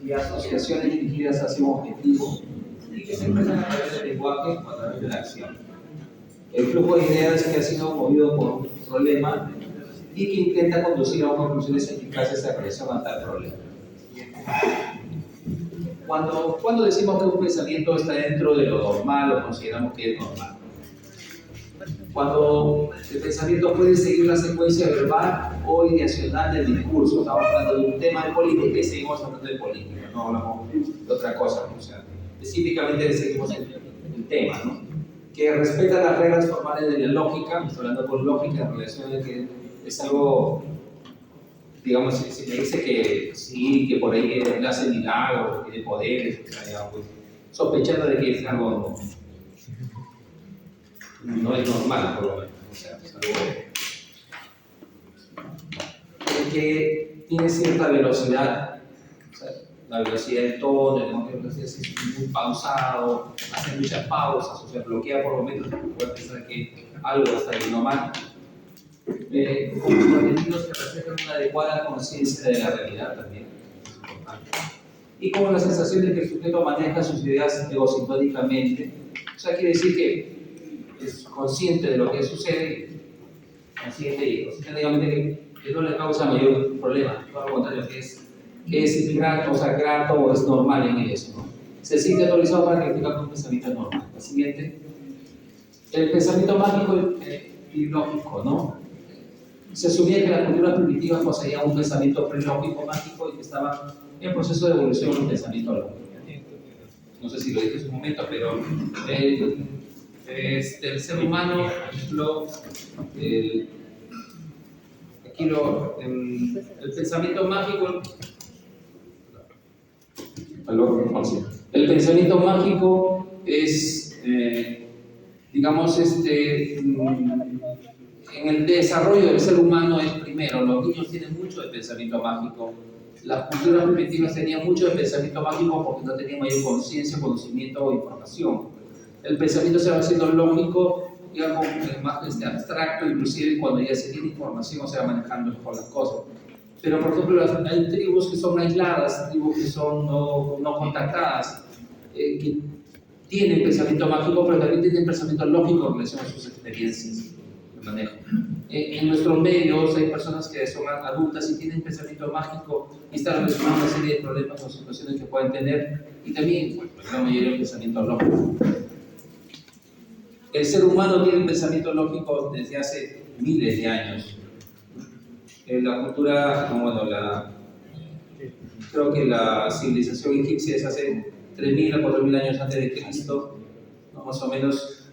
y asociaciones dirigidas hacia un objetivo y que se expresan a través del lenguaje o a través de la acción. El flujo de ideas que ha sido movido por un problema y que intenta conducir a unas conclusiones eficaces en relación a tal problema. Cuando decimos que un pensamiento está dentro de lo normal o consideramos que es normal. Cuando el pensamiento puede seguir una secuencia verbal o ideacional del discurso. Estamos hablando de un tema de política y seguimos hablando de política, no hablamos de otra cosa. O sea, específicamente seguimos el tema, ¿no? Que respeta las reglas formales de la lógica. Estoy hablando con lógica en relación a que es algo, digamos, si me dice que sí, que por ahí él hace milagros, que tiene poderes, o sea, ya, pues, sospechando de que es algo no es normal, por lo menos. O sea, es algo que tiene cierta velocidad. O sea, la velocidad del tono, el lenguaje es muy pausado, hace muchas pausas, o sea, bloquea por momentos, puede pensar que algo está yendo mal. Como contenidos que reflejan una adecuada conciencia de la realidad también. Y como la sensación de que el sujeto maneja sus ideas egosintónicamente. O sea, quiere decir que es consciente de lo que sucede, consciente y conscientemente que no le causa mayor problema, todo lo contrario, que es grato, o sea, grato o es normal en eso, ¿no? Se siente autorizado para criticar con un pensamiento normal. La siguiente, el pensamiento mágico y lógico, ¿no? Se asumía que las culturas primitivas poseían un pensamiento prelógico mágico y que estaban en proceso de evolución en un pensamiento lógico. No sé si lo dije en su momento, pero el ser humano, por ejemplo, el pensamiento mágico, el pensamiento mágico es, digamos, en el desarrollo del ser humano es primero. Los niños tienen mucho de pensamiento mágico. Las culturas primitivas tenían mucho de pensamiento mágico porque no tenían mayor conciencia, conocimiento o información. El pensamiento se va haciendo lógico, digamos, más abstracto, inclusive cuando ya se tiene información o se va manejando mejor las cosas. Pero, por ejemplo, hay tribus que son aisladas, tribus que son no contactadas, que tienen pensamiento mágico, pero también tienen pensamiento lógico en relación a sus experiencias de manejo. En nuestros medios hay personas que son adultas y tienen pensamiento mágico y están relacionados a una serie de problemas o situaciones que pueden tener, y también, bueno, la mayoría del pensamiento lógico. El ser humano tiene un pensamiento lógico desde hace miles de años. La cultura, creo que la civilización egipcia es hace 3.000 a 4.000 años antes de Cristo, ¿no? Más o menos,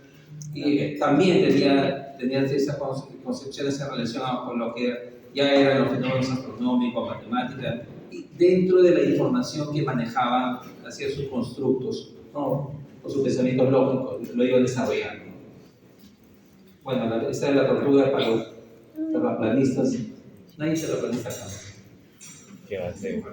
y también tenía esas concepciones en relación con lo que ya eran los fenómenos astronómicos, matemáticas, y dentro de la información que manejaban, hacían sus constructos, ¿no? O sus pensamientos lógicos, lo iban desarrollando. Bueno, esta es la tortuga para los terraplanistas. Nadie se lo planista acá. ¿Qué va a hacer?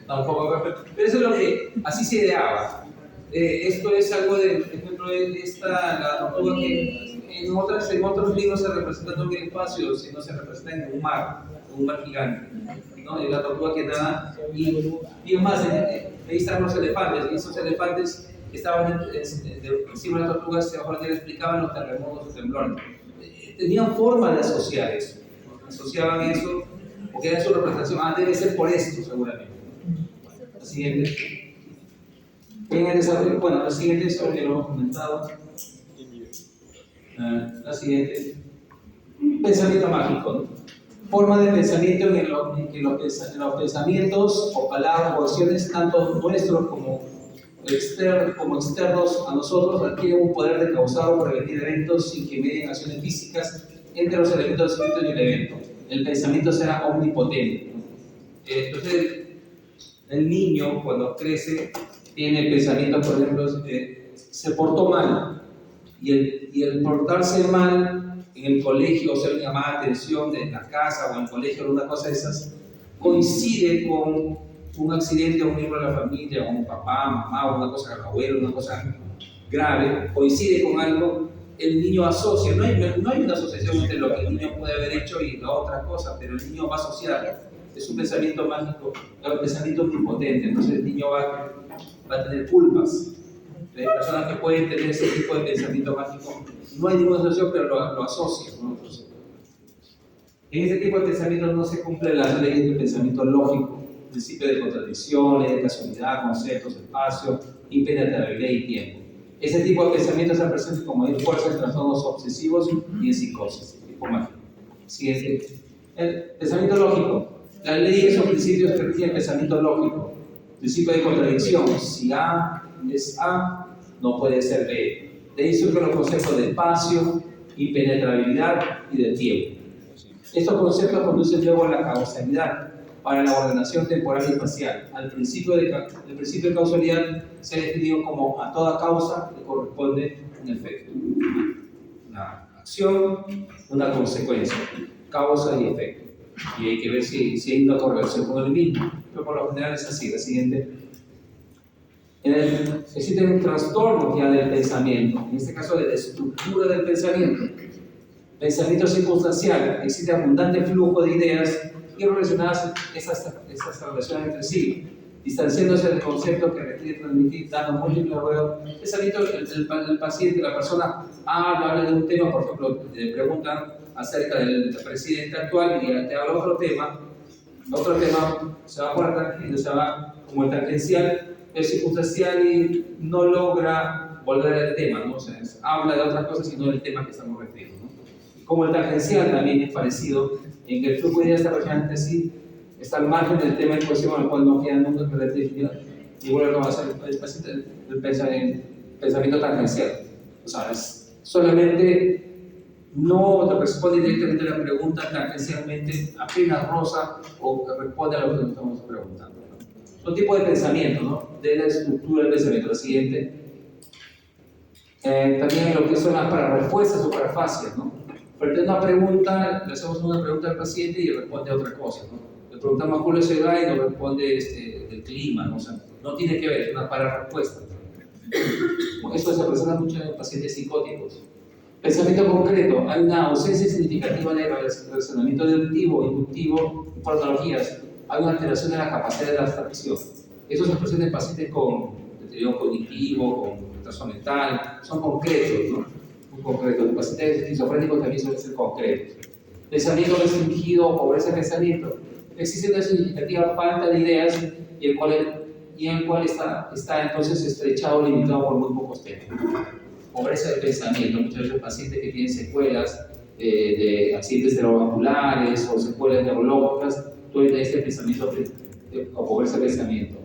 Tampoco, pero eso es lo que así se ideaba. Esto es algo de, por ejemplo, la tortuga que en otros libros se representa no en el espacio, sino se representa en un mar gigante, ¿no? Es la tortuga que nada, y más, ahí están los elefantes, y esos elefantes que estaban encima de las tortugas, se explicaban los terremotos, los temblores. Tenían forma de asociar eso, ¿no? Asociaban eso, porque era su representación, debe ser por esto seguramente. La siguiente. En el desarrollo, bueno, la siguiente es lo que lo hemos comentado. La siguiente. Pensamiento mágico, ¿no? Forma de pensamiento en los pensamientos o palabras o acciones, tanto nuestros como externos a nosotros, adquieren un poder de causar o prevenir eventos sin que medien acciones físicas entre los elementos descritos y el evento. El pensamiento será omnipotente, ¿no? Entonces, el niño cuando crece tiene pensamientos, por ejemplo, se portó mal, y el portarse mal en el colegio, o sea, llamada atención de la casa o en el colegio, alguna cosa de esas, coincide con un accidente a un miembro de la familia, o un papá, mamá, o una cosa, abuelo, una cosa grave, coincide con algo, el niño asocia. No hay una asociación entre lo que el niño puede haber hecho y la otra cosa, pero el niño va a asociar es un pensamiento mágico, un pensamiento impotente. Entonces el niño va a tener culpas. Hay personas que pueden tener ese tipo de pensamiento mágico, no hay ninguna asociación, pero lo asocian, ¿no? Entonces, en este tipo de pensamientos no se cumplen las leyes del pensamiento lógico, principio de contradicción, ley de casualidad, conceptos, espacio, impenetrabilidad y tiempo. Ese tipo de pensamientos se presenta como en fuerzas, trastornos obsesivos y en psicosis, tipo mágico. Siguiente. El pensamiento lógico. Las leyes o principios que rigen el pensamiento lógico. Principio de contradicción. Si A es A, no puede ser B. De ahí surgen los conceptos de espacio, impenetrabilidad y de tiempo. Estos conceptos conducen luego a la causalidad para la ordenación temporal y espacial. El principio de causalidad se ha definido como a toda causa le corresponde un efecto. Una acción, una consecuencia, causa y efecto. Y hay que ver si hay una correlación con el mismo. Pero por lo general es así. La siguiente. Existen trastornos ya del pensamiento, en este caso de la estructura del pensamiento. Pensamiento circunstancial, existe abundante flujo de ideas y relacionadas estas relaciones entre sí, distanciándose del concepto que requiere transmitir, dando múltiples ruedas. El paciente, la persona habla de un tema, por ejemplo, le preguntan acerca del presidente actual y te habla otro tema, se va por la tangente, se va como el tangencial, el circunstancial y no logra volver al tema, ¿no? O sea, habla de otras cosas y no del tema que estamos refiriendo, ¿no? Como el tangencial también es parecido, en que el flujo de ideas está relacionado entre sí, está al margen del tema en cuestión, al cual no queda nunca que definir, y vuelve a ser el pensamiento tangencial. O sea, es solamente no te responde directamente a la pregunta tangencialmente, apenas rosa o responde a lo que nos estamos preguntando, ¿no? Un tipo de pensamiento, ¿no? De la estructura del pensamiento. La siguiente. También lo que son las para respuestas o parafasias, ¿no? Frente a una pregunta, le hacemos una pregunta al paciente y responde a otra cosa, ¿no? Le preguntamos cuál es su edad y nos responde del clima, ¿no? O sea, no tiene que ver, es una para respuesta. Esto se presenta mucho en pacientes psicóticos. Pensamiento concreto, hay una ausencia significativa de relacionamiento deductivo, inductivo y patologías. Hay una alteración de la capacidad de abstracción. Eso se presenta en pacientes con deterioro cognitivo, con retraso mental, son concretos, ¿no? Muy concretos. Los pacientes esquizofrénicos también suelen ser concretos. Pensamiento restringido o pobreza de pensamiento. Existe una significativa falta de ideas y el cual está entonces estrechado, limitado por muy pocos temas. Pobreza de pensamiento, muchas veces pacientes que tienen secuelas de accidentes cerebrovasculares o secuelas neurológicas, pueden tener este pensamiento o pobreza de pensamiento.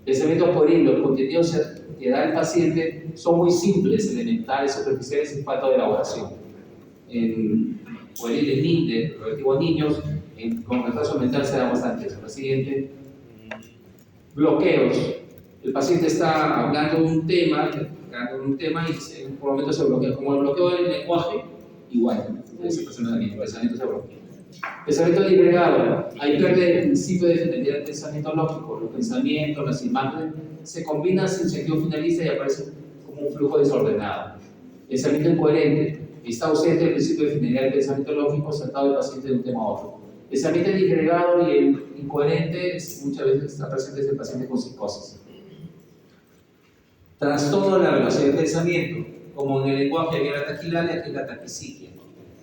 Pensamientos pueriles, los contenidos que da el paciente son muy simples, elementales, superficiales y falta de elaboración. En pueriles, niños, relativo a niños, con retraso mental se da bastante eso. La siguiente. Bloqueos. El paciente está hablando de un tema y en un momento se bloquea. Como el bloqueo del lenguaje, igual, esa persona también, el pensamiento se bloquea. Pensamiento disgregado. Hay pérdida del principio de finalidad del pensamiento lógico. Los pensamientos, las imágenes se combinan sin sentido finalista y aparecen como un flujo desordenado. Pensamiento incoherente. Está ausente el principio de finalidad del pensamiento lógico saltado del paciente de un tema a otro. Pensamiento disgregado y el incoherente muchas veces está presente en el paciente con psicosis. Trastorno de la velocidad del pensamiento, como en el lenguaje había la taquilalia, que es la taquiciquia.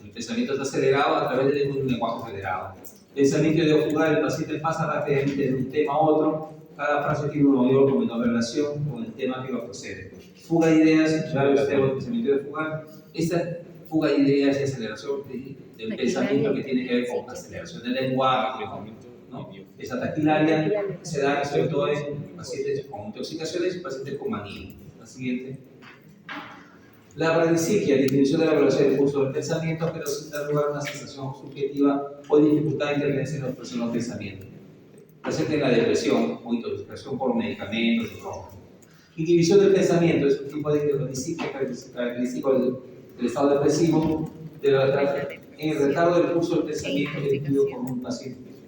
El pensamiento está acelerado a través de un lenguaje acelerado. Pensamiento ideofugal, el paciente pasa rápidamente de un tema a otro, cada frase tiene una mayor o menor relación con el tema que lo procede. Fuga de ideas, claro, el pensamiento ideofugal. Esta fuga de ideas y aceleración del pensamiento que tiene que ver con aceleración del lenguaje, ¿no? Esa taquilaria se da sobre todo en pacientes con intoxicaciones y pacientes con manía. La siguiente. La bradisiquia, definición de la velocidad del curso del pensamiento, pero sin dar lugar a una sensación subjetiva o dificultad de intervención en los procesos de pensamiento. Presente en la depresión o intoxicación por medicamentos o drogas. Inhibición del pensamiento es un tipo de bradisiquia característico del estado depresivo, en el retardo del curso del pensamiento dirigido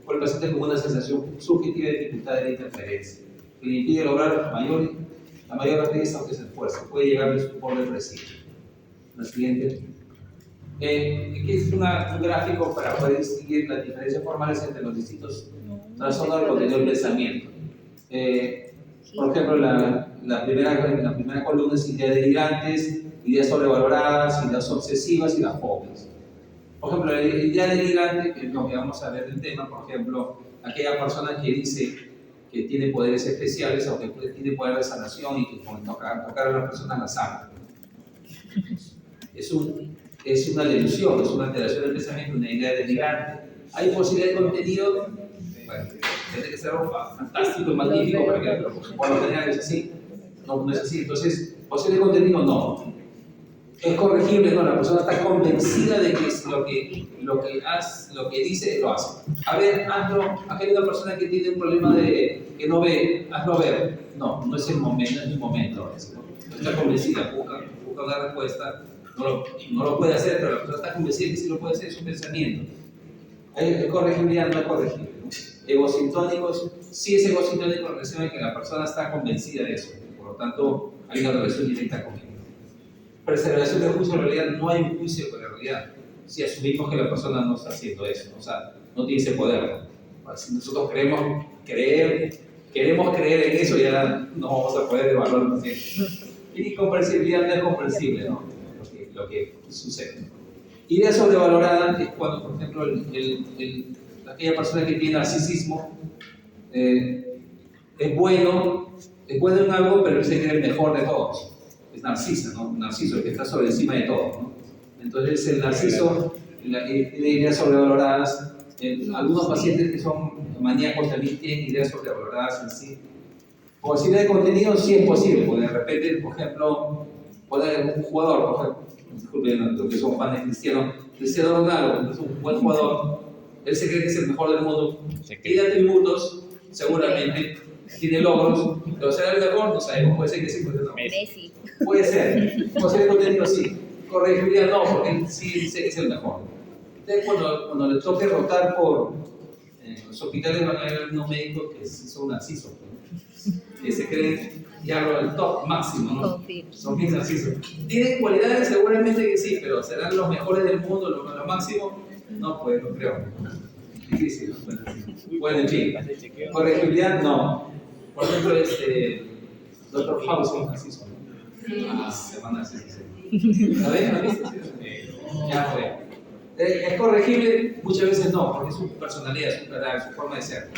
por el paciente con una sensación subjetiva de dificultad de interferencia, que le impide lograr la mayor rapidez aunque se esfuerce. Puede llegar al estupor depresivo. La siguiente. Aquí es un gráfico para poder distinguir las diferencias formales entre los distintos trastornos del contenido del pensamiento. Por ejemplo, la primera columna es ideas delirantes, ideas sobrevaloradas, ideas obsesivas y las fobias. Por ejemplo, la idea delirante, que es lo que vamos a ver del tema, por ejemplo, aquella persona que dice que tiene poderes especiales o que tiene poder de sanación y que con tocar a la persona la sana. Es una delusión, es una alteración del pensamiento, una idea delirante. Hay posibilidad de contenido, bueno, tiene que ser algo fantástico y magnífico para que por lo general es así. No es así. Entonces, posibilidad de contenido no. Es corregible, no, la persona está convencida de que lo que dice lo hace. A ver, hazlo, acá hay una persona que tiene un problema de que no ve, hazlo ver. No es el momento, no es el momento. ¿No? Está convencida, busca una respuesta, no lo puede hacer, pero la persona está convencida que sí lo puede hacer, es un pensamiento. ¿Es corregibilidad? No es corregible. ¿No? Egosintónicos, sí es egosintónico en relación a que la persona está convencida de eso, por lo tanto hay una relación directa con él. Preservación del juicio, en realidad no hay un juicio con la realidad. Si asumimos que la persona no está haciendo eso, o sea, no tiene ese poder. Si nosotros queremos creer en eso, ya no vamos a poder evaluarlo así. Y comprensibilidad no es comprensible, ¿no? Lo que sucede. Idea sobrevalorada es cuando, por ejemplo, aquella persona que tiene narcisismo es bueno en algo, pero él se cree el mejor de todos. Es narcisa, ¿no? Narciso, el que está sobre encima de todo, ¿no? Entonces el narciso tiene ideas sobrevaloradas. Algunos pacientes que son maníacos también tienen ideas sobrevaloradas en sí. Posibilidad de contenido sí es posible, porque de repente, por ejemplo, puede haber un jugador, por ejemplo, disculpen los que son fans de Cristiano Ronaldo, es un buen jugador, él se cree que es el mejor del mundo, tiene atributos, seguramente, tiene logros, pero será el mejor, no sabemos, puede ser que sí, puede ser no. Messi. Puede ser, posible contenido sí, corregibilidad no, porque él sí dice que es el mejor. Entonces, cuando le toque rotar por los hospitales, van a haber unos médicos que son narcisos, ¿no? Que se creen ya el top máximo, ¿no? Son bien narcisos. ¿Tienen cualidades? Seguramente que sí, pero ¿serán los mejores del mundo, lo máximo? No, pues no creo. Difícil, ¿no? Bueno, en fin, corregibilidad no. Por ejemplo, Dr. House es narciso, ¿no? Se manda así. ¿Sabes? ¿No viste? Ya fue. ¿Es corregible? Muchas veces no, porque es su personalidad, su carácter, su forma de ser.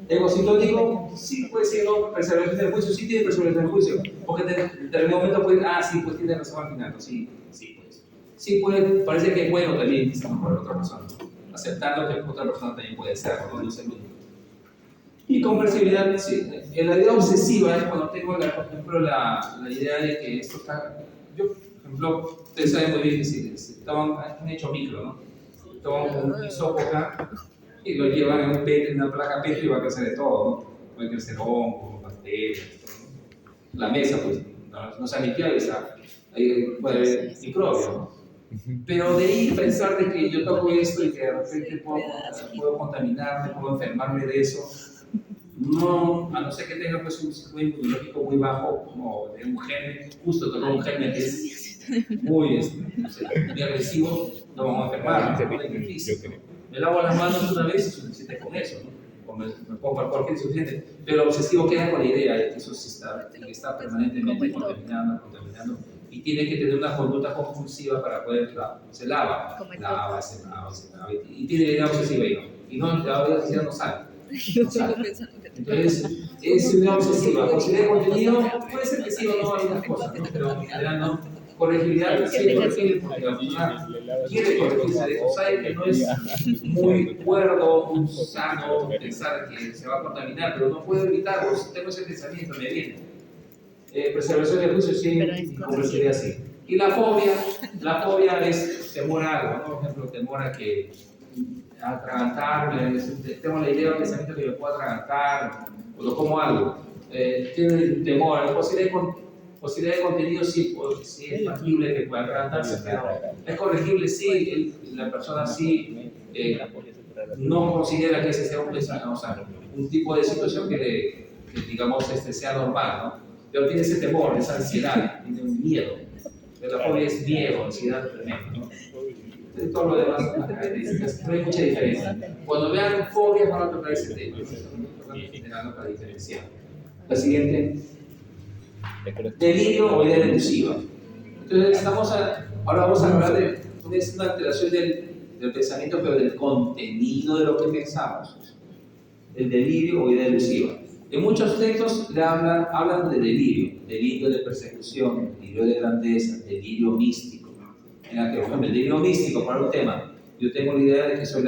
Egocitónico, sí puede ser, no, preservación del juicio, sí tiene preservación del juicio, porque en algún momento puede, sí, pues tiene razón al final, sí, pues. Sí puede, parece que es bueno también, quizás por otra persona, aceptando que otra persona también puede ser, no es el único. Y comprensibilidad, sí. En la idea obsesiva es cuando tengo, por ejemplo, la idea de que esto está. Yo, por ejemplo, ustedes saben muy bien que si han hecho micro, ¿no? Toman un hisopo acá y lo llevan en una placa Petri y va a crecer de todo, ¿no? Puede crecer hongos, bacterias, todo, ¿no? La mesa, pues, no se ha limpiado, ahí puede haber microbios, ¿no? Pero de ahí pensar de que yo toco esto y que de repente puedo contaminarme, puedo enfermarme de eso. No, a no ser que tenga pues, un sistema inmunológico muy bajo, como de un germen, justo toca un germen que es muy agresivo, no vamos a enfermar, no es difícil. Me lavo las manos una vez y suficiente con eso, ¿no? Me pongo alcohol que es suficiente, pero el obsesivo queda con la idea de que eso sí está permanentemente contaminando, y tiene que tener una conducta compulsiva para poder, se lava, y tiene la idea obsesiva y no, la obsesiva no sale. Entonces, es una obsesiva. Posibilidad de contenido, puede ser que sí o no hay unas cosas, ¿no? Pero en general no. Corregibilidad, sí es corregible porque la persona quiere corregirse de eso, sabe que no es muy cuerdo, muy sano pensar que se va a contaminar, pero no puedo evitarlo, si tengo ese pensamiento, me viene. Preservación del juicio, sí, y corregibilidad, sí. Y la fobia es temor a algo, ¿no? Por ejemplo, temor a que atragantarme, tengo la idea o pensamiento que me puedo atragantar, o lo como algo. Tiene temor, la posibilidad de contenido sí es factible que pueda atragantarse, pero es corregible, sí, la persona sí no considera que ese sea un tipo de situación que digamos, sea normal, ¿no? Pero tiene ese temor, esa ansiedad, tiene un miedo. Pero la fobia es miedo, ansiedad tremenda, ¿no? De todo lo demás, características, no hay mucha diferencia. Cuando vean fobias van a tocar ese tema, para diferenciar. La siguiente, delirio o idea delusiva. Entonces, ahora vamos a hablar de una alteración del pensamiento, pero del contenido de lo que pensamos. El delirio o idea delusiva. En muchos textos hablan de delirio de persecución, delirio de grandeza, delirio místico. En la que, por ejemplo, el delirio místico para un tema, yo tengo la idea de que soy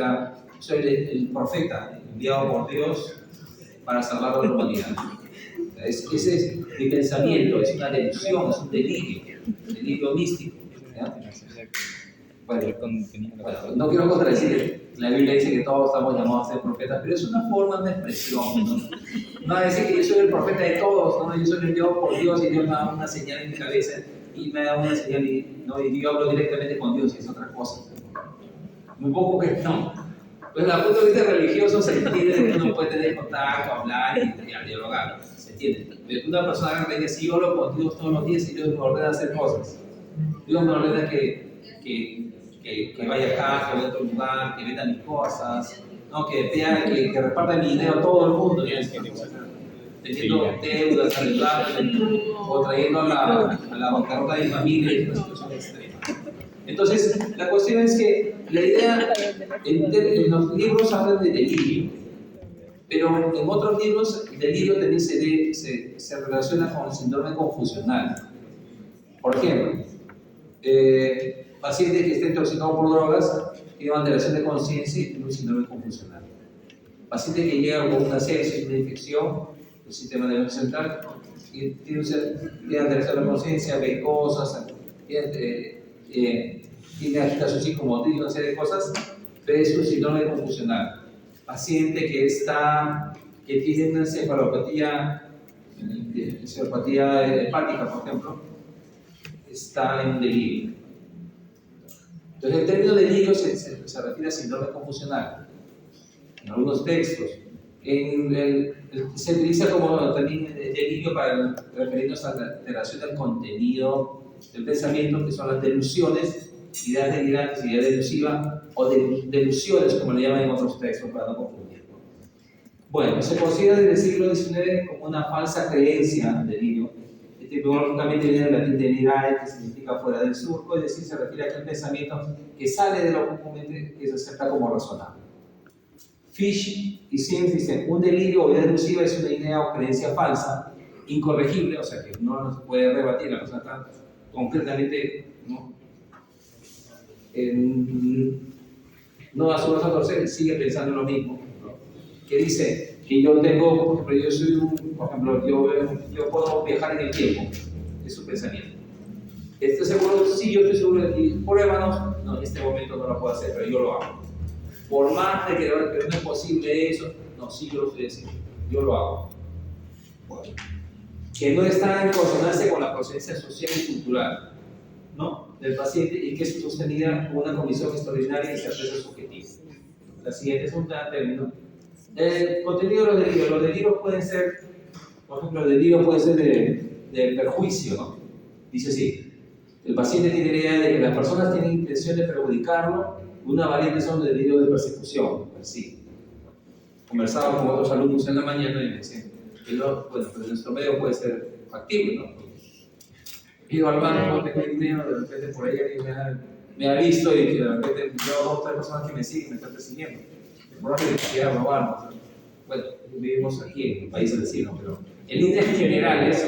el profeta enviado por Dios para salvar a la humanidad. Ese es mi pensamiento, es una delusión, es un delirio místico. ¿Ya? Bueno, no quiero contradecir, la Biblia dice que todos estamos llamados a ser profetas, pero es una forma de expresión. No va a decir que yo soy el profeta de todos, ¿no? Yo soy el enviado por Dios y Dios me da una señal en mi cabeza y me da una señal y yo hablo directamente con Dios y es otra cosa. Muy poco que no. Pues desde el punto de vista religioso se entiende que uno puede tener contacto, hablar y dialogar, se entiende. Una persona que dice, si yo hablo con Dios todos los días y Dios me ordena hacer cosas, Dios me ordena que vaya acá, que vaya a otro lugar, que venda mis cosas, ¿no? que reparta mi dinero a todo el mundo, teniendo deudas, o trayendo a la bancarrota de mi familia y una situación extrema. Entonces, la cuestión es que la idea, en los libros hablan de delirio, pero en otros libros, el delirio también se relaciona con el síndrome confusional. Por ejemplo, paciente que esté intoxicado por drogas tiene una alteración de conciencia y tiene un síndrome confusional. Paciente que llega con una sepsis, una infección del sistema nervioso central y tiene alteración de la conciencia, ve cosas, tiene agitación psicomotriz, una serie de cosas, pero es un síndrome confusional. Paciente que tiene una encefalopatía hepática, por ejemplo, está en delirio. Entonces, el término delirio se refiere a síndrome confusional. En algunos textos, se utiliza como también delirio para referirnos a la alteración del contenido del pensamiento, que son las delusiones, ideas delirantes, ideas delusivas, o delusiones, como le llaman en otros textos, para no confundir. Bueno, se considera desde el siglo XIX como una falsa creencia, delirio. Etimológicamente viene del latín delirare, que significa fuera del surco, es decir, se refiere a aquel pensamiento que sale de lo comúnmente que se acepta como razonable. Fish y Sims dicen, un delirio o idea delusiva es una idea o creencia falsa, incorregible, o sea que no se puede rebatir, la persona está concretamente no da su brazo a torcer, sigue pensando lo mismo, ¿no? Que dice que yo tengo, por ejemplo, yo puedo viajar en el tiempo, es su pensamiento. ¿Estás seguro? Sí, yo estoy seguro. Y pruébanos, no, en este momento no lo puedo hacer, pero yo lo hago. Por más de que no es posible eso, no, sí, yo lo estoy haciendo, yo lo hago. Bueno, que no está en consonancia con la procedencia social y cultural, ¿no?, del paciente y que es sostenida por una comisión extraordinaria y certeza subjetiva. La siguiente es un término. El contenido de los delirios pueden ser, por ejemplo, el delirio puede ser de perjuicio, ¿no? Dice así, el paciente tiene la idea de que las personas tienen intención de perjudicarlo, una variante son delirios de persecución, sí. Conversaba con otros alumnos en la mañana y me decían que pues nuestro medio puede ser factible, ¿no? Iba al banco, tengo dinero, de repente por ahí alguien me ha visto y de repente veo a 2 o 3 personas que me siguen, me están persiguiendo. Por ejemplo, que quiera robar. Bueno, vivimos aquí en países vecinos, pero en líneas generales,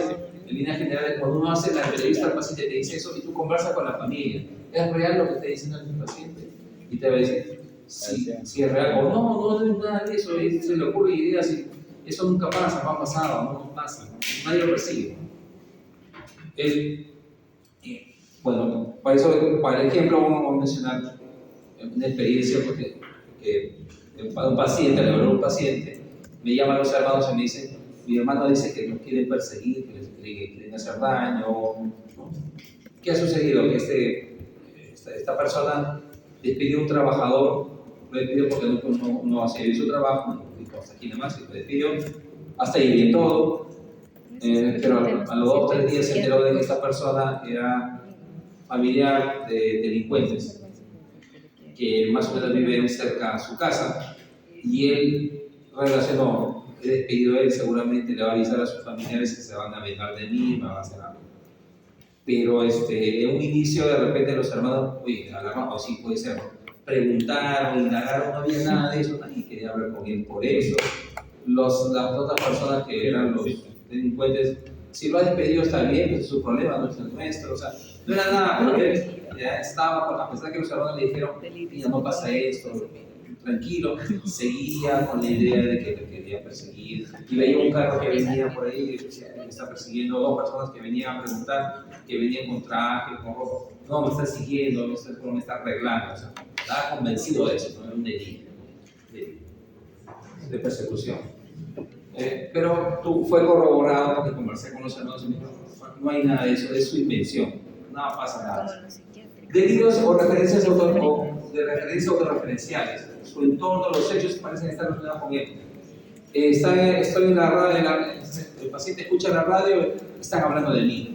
cuando uno hace la entrevista al paciente te dice eso y tú conversas con la familia, ¿es real lo que está diciendo el paciente? Y te va a decir si es real o no es nada de eso, se le ocurre ideas y eso nunca pasa, no ha pasado, no pasa, nadie lo persigue. Bueno, para ejemplo, vamos a mencionar una experiencia que un paciente, le habló a un paciente, me llaman los hermanos y me dicen, mi hermano dice que nos quieren perseguir, que quieren hacer daño, ¿no? ¿Qué ha sucedido? Que esta persona despidió a un trabajador, lo despidió porque no hacía bien su trabajo, dijo hasta aquí nada más, y lo despidió, hasta ahí bien todo, pero a los 2 o 3 días se enteró de que esta persona era familiar de delincuentes. que más o menos vive cerca a su casa, y él relacionó, he despedido a él, seguramente le va a avisar a sus familiares que se van a vengar de mí, me van a hacer algo. Pero en un inicio de repente los hermanos, oye, agarraron, o sí puede ser, preguntaron, indagaron, no había nada de eso, nadie quería hablar con él por eso. Las otras personas que eran los delincuentes, si lo ha despedido está bien, pues es su problema, no es el nuestro, o sea, no era nada, pero él ya estaba, a pesar que los hermanos le dijeron, ya no pasa esto, tranquilo, seguía con la idea de que le quería perseguir, y veía un carro que venía por ahí, que me está persiguiendo, dos personas que venían a preguntar, que venían con traje, con ropa, no, me está siguiendo, no sé cómo me está arreglando, o sea, estaba convencido de eso, no era un delito de persecución. Pero fue corroborado porque conversé con los hermanos y me dijeron, no hay nada de eso, es su invención, no pasa nada. Delitos o referencias autorreferenciales, su entorno, los hechos parecen estar relacionados con él. Estoy en la radio, el paciente escucha la radio, están hablando de mí.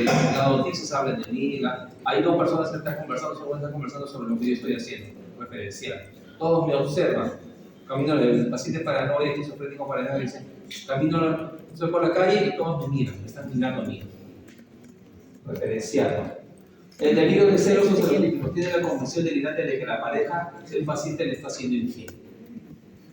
Las noticias hablan de mí, hay dos personas que están conversando sobre lo que yo estoy haciendo, referencial. Todos me observan. Camino, el paciente paranoico, esquizofrénico paranoico, dice, camino, estoy por la calle y todos me miran, me están mirando a mí. Referencial. El delirio de celos o celolíticos tiene la convicción delirante de que la pareja del paciente le está haciendo infiel.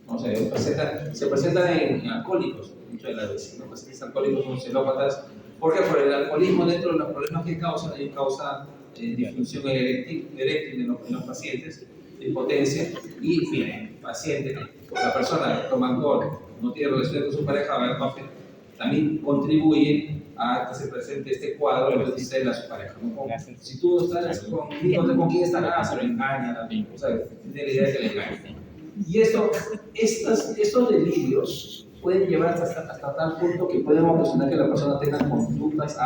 O sea, se presentan en alcohólicos, muchas de las veces. Los pacientes alcohólicos son celópatas. ¿Por qué? Por el alcoholismo, dentro de los problemas que causa, hay causa disfunción eréctil en los pacientes, impotencia, y miren, paciente, la persona que toma alcohol, no tiene relación con su pareja, va a ver, también contribuye a que se presente este cuadro en vez de a su pareja. ¿No? Si tú estás con quién estará, se lo engaña, o sea, tiene la idea de que le engaña. Y estos delirios pueden llevar hasta tal punto que pueden ocasionar que la persona tenga conductas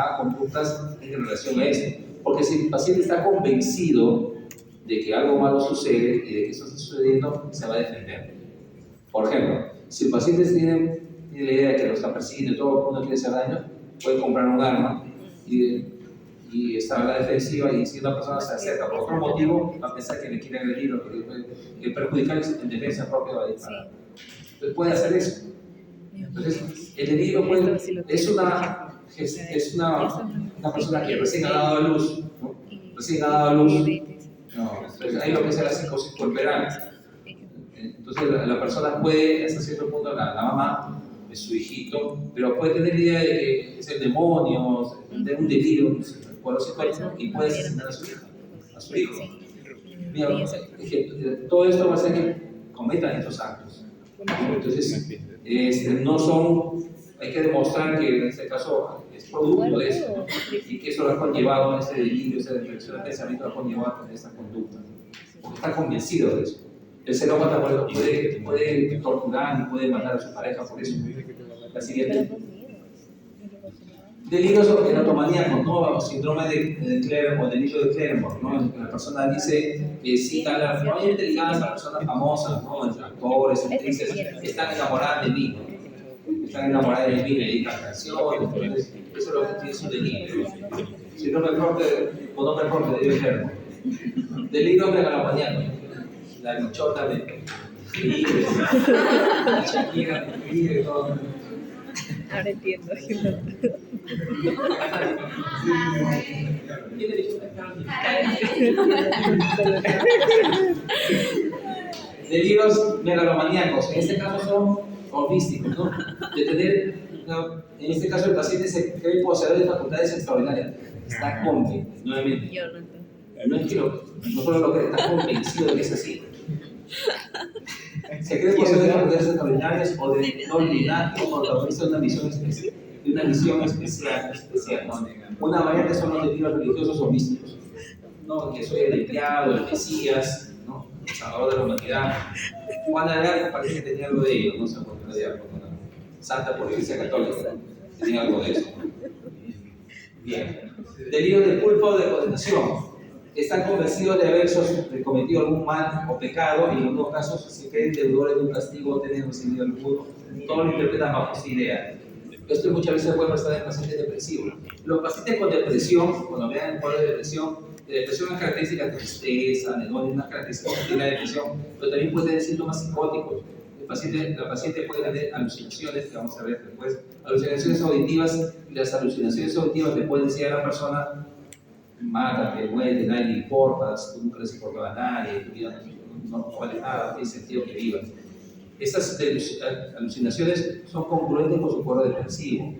en relación a esto. Porque si el paciente está convencido de que algo malo sucede y de que esto está sucediendo, se va a defender. Por ejemplo, si el paciente tiene la idea de que lo está persiguiendo y todo el mundo quiere hacer daño, puede comprar un arma y está a la defensiva, y si una persona se acerca por otro motivo, va a pensar que le quiere agredir o que perjudicar en defensa propia, va a disparar. Entonces puede hacer eso. Entonces, el delirio es una persona que recién ha dado a luz, ¿no? Recién ha dado a luz. No, entonces ahí lo que es la psicosis puerperal. Entonces la persona puede, hasta cierto punto, la mamá de su hijito, pero puede tener la idea de que es el demonio, de un delirio, y puede asesinar a su hijo. Mira, todo esto va a hacer que cometan estos actos. Entonces, no son, hay que demostrar que en este caso es producto de eso, ¿no? Y que eso lo ha conllevado, ese delirio, esa reflexión de pensamiento lo ha conllevado a esta conducta, porque está convencido de eso. El celópata puede torturar y puede matar a su pareja por eso. La siguiente. Delirios eratomaníacos, ¿no? Síndrome de Clermont, delirio de Clermont, ¿no? La persona dice que cita normalmente ligadas a personas famosas, ¿no? Actores, actrices, están enamoradas de mí, ¿no? Están enamoradas de mí, me dedican canciones, entonces, eso es lo que tiene su delirio. Síndrome de Clermont. Delirio megalomaníaco, la bichota de la Shakira, de todo. Ahora entiendo. Delirios megalomaníacos, en este caso son holísticos, ¿no? De tener, en este caso el paciente se cree poseedor de facultades extraordinarias, está convencido, nuevamente. No es que no solo lo cree, está convencido de que es así. Se cree poseedor de facultades extraordinarias o de don linaje o protagonista de una visión especial, ¿no? Una variante son los delirios religiosos o místicos, ¿no? Que soy el empleado, el Mesías, ¿no? El Salvador de la humanidad. Juana de Arco parece que tenía algo de ello, no sé por qué de Arco, ¿no? Santa por la Iglesia Católica, ¿no? Tenía algo de eso, ¿no? Bien. Delirios de culpa o de condenación. Están convencidos de haber cometido algún mal o pecado, y en algunos casos se creen deudores de un castigo o tienen recibido el culto. Todo lo interpretan bajo esa idea. Esto muchas veces puede pasar en pacientes depresivos. Los pacientes con depresión, cuando vean el cuadro de depresión, La depresión es una característica de tristeza, de no es una característica de la depresión, pero también puede tener síntomas psicóticos. La paciente puede tener alucinaciones, que vamos a ver después, alucinaciones auditivas, y las alucinaciones auditivas le pueden decir a la persona: mátate, muere, nadie le importas, tú nunca les importaba a nadie, tu vida no vale nada, no tiene sentido que vivas. Estas alucinaciones son congruentes con su cuadro depresivo,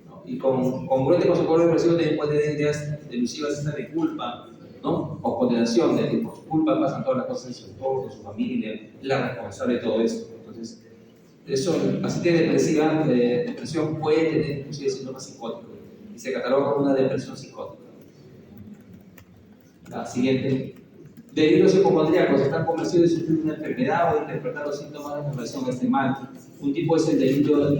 ¿no? Y congruente con su cuadro depresivo también puede tener ideas delusivas de culpa, ¿no? O condenación, de que por su culpa pasan todas las cosas en su entorno, su familia, la responsable de todo esto. Entonces, eso, la paciente depresión puede tener inclusive síntomas psicóticos y se cataloga como una depresión psicótica. La siguiente. Delirios hipocondríacos están convencidos de sufrir una enfermedad o de interpretar los síntomas en relación a este mal. Un tipo es el delirio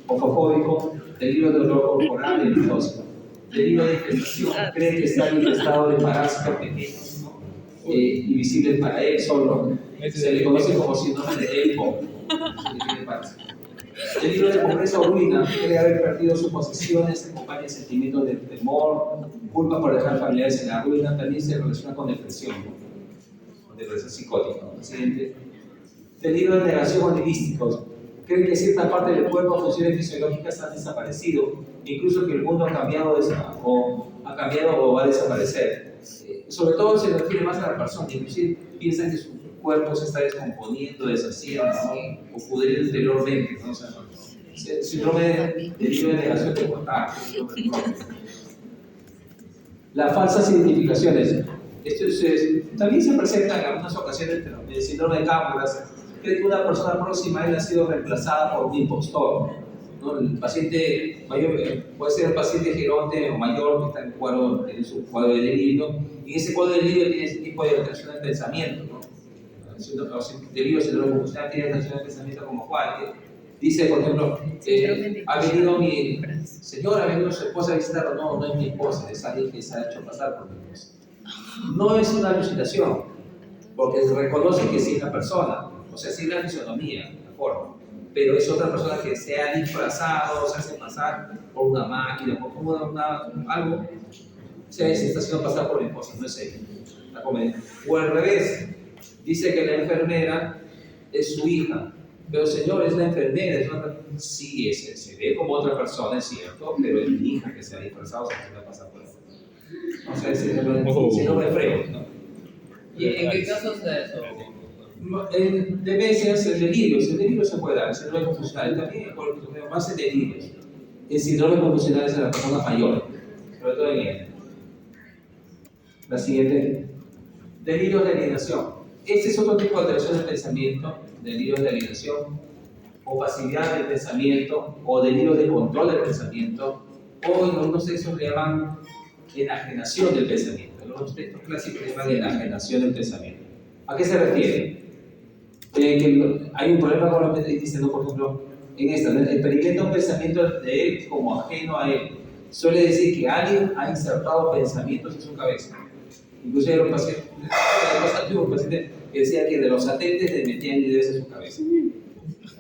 hipofóbico, delirio de dolor corporal y hipnosis. Delirio de infestación, cree que está infestado de parásitos pequeños, ¿no? Invisibles para él solo. Se le conoce como síndrome de EPO. Delirio de pobreza o ruina, cree haber perdido sus posesiones, acompaña sentimientos de temor, culpa por dejar familiares en la ruina, también se relaciona con depresión, ¿no? Con depresión psicótica. ¿No? Siguiente. Delirio de negación onírísticos, cree que cierta parte del cuerpo, funciones fisiológicas han desaparecido, incluso que el mundo ha cambiado o va a desaparecer. Sobre todo se refiere más a la persona, inclusive piensan que su cuerpo se está descomponiendo, deshaciendo, ¿no? O pudriendo interiormente, ¿no? O sea, síndrome de delirio de negación de contacto. Las falsas identificaciones. Esto también se presenta en algunas ocasiones el síndrome de Cámoras. Cree que una persona próxima a él ha sido reemplazada por un impostor, ¿no? El paciente mayor puede ser el paciente geronte o mayor que está en su cuadro de delirio, y ese cuadro de delirio tiene ese tipo de alteración del pensamiento, ¿no? Delirio síndrome funcional tiene alteración del pensamiento como cual. Dice, por ejemplo, ha venido mi señora, ha venido su esposa a visitarlo. No, no es mi esposa, es alguien que se ha hecho pasar por mi esposa. No es una alucinación, porque se reconoce que sí es la persona, o sea, sí es la fisonomía, la forma, pero es otra persona que se ha disfrazado, se hace pasar por una máquina, por algo, o sea, se está haciendo pasar por mi esposa, no es ella, la comedia. O al revés, dice que la enfermera es su hija. Pero señor, es la enfermera, sí, se ve como otra persona, es cierto, pero es mi hija que se ha disfrazado, se ha pasado por eso. O sea, si no me frego, ¿no? ¿Y en qué casos de eso? En demencias, el delirio se puede dar, el síndrome confusional, también más en delirios. El síndrome confusional es en las personas mayores, sobre todo en él. La siguiente, delirios de alienación. Este es otro tipo de alteración del pensamiento, delirios de alienación, o pasividad del pensamiento, o delirios de control del pensamiento, o en algunos textos le llaman enajenación del pensamiento. En algunos textos clásicos le llaman enajenación del pensamiento. ¿A qué se refiere? Que hay un problema con lo que dice, ¿no? Por ejemplo, en esta, experimenta un pensamiento de él como ajeno a él. Suele decir que alguien ha insertado pensamientos en su cabeza. Incluso era un paciente que decía que de los atentes le metían ideas en su cabeza.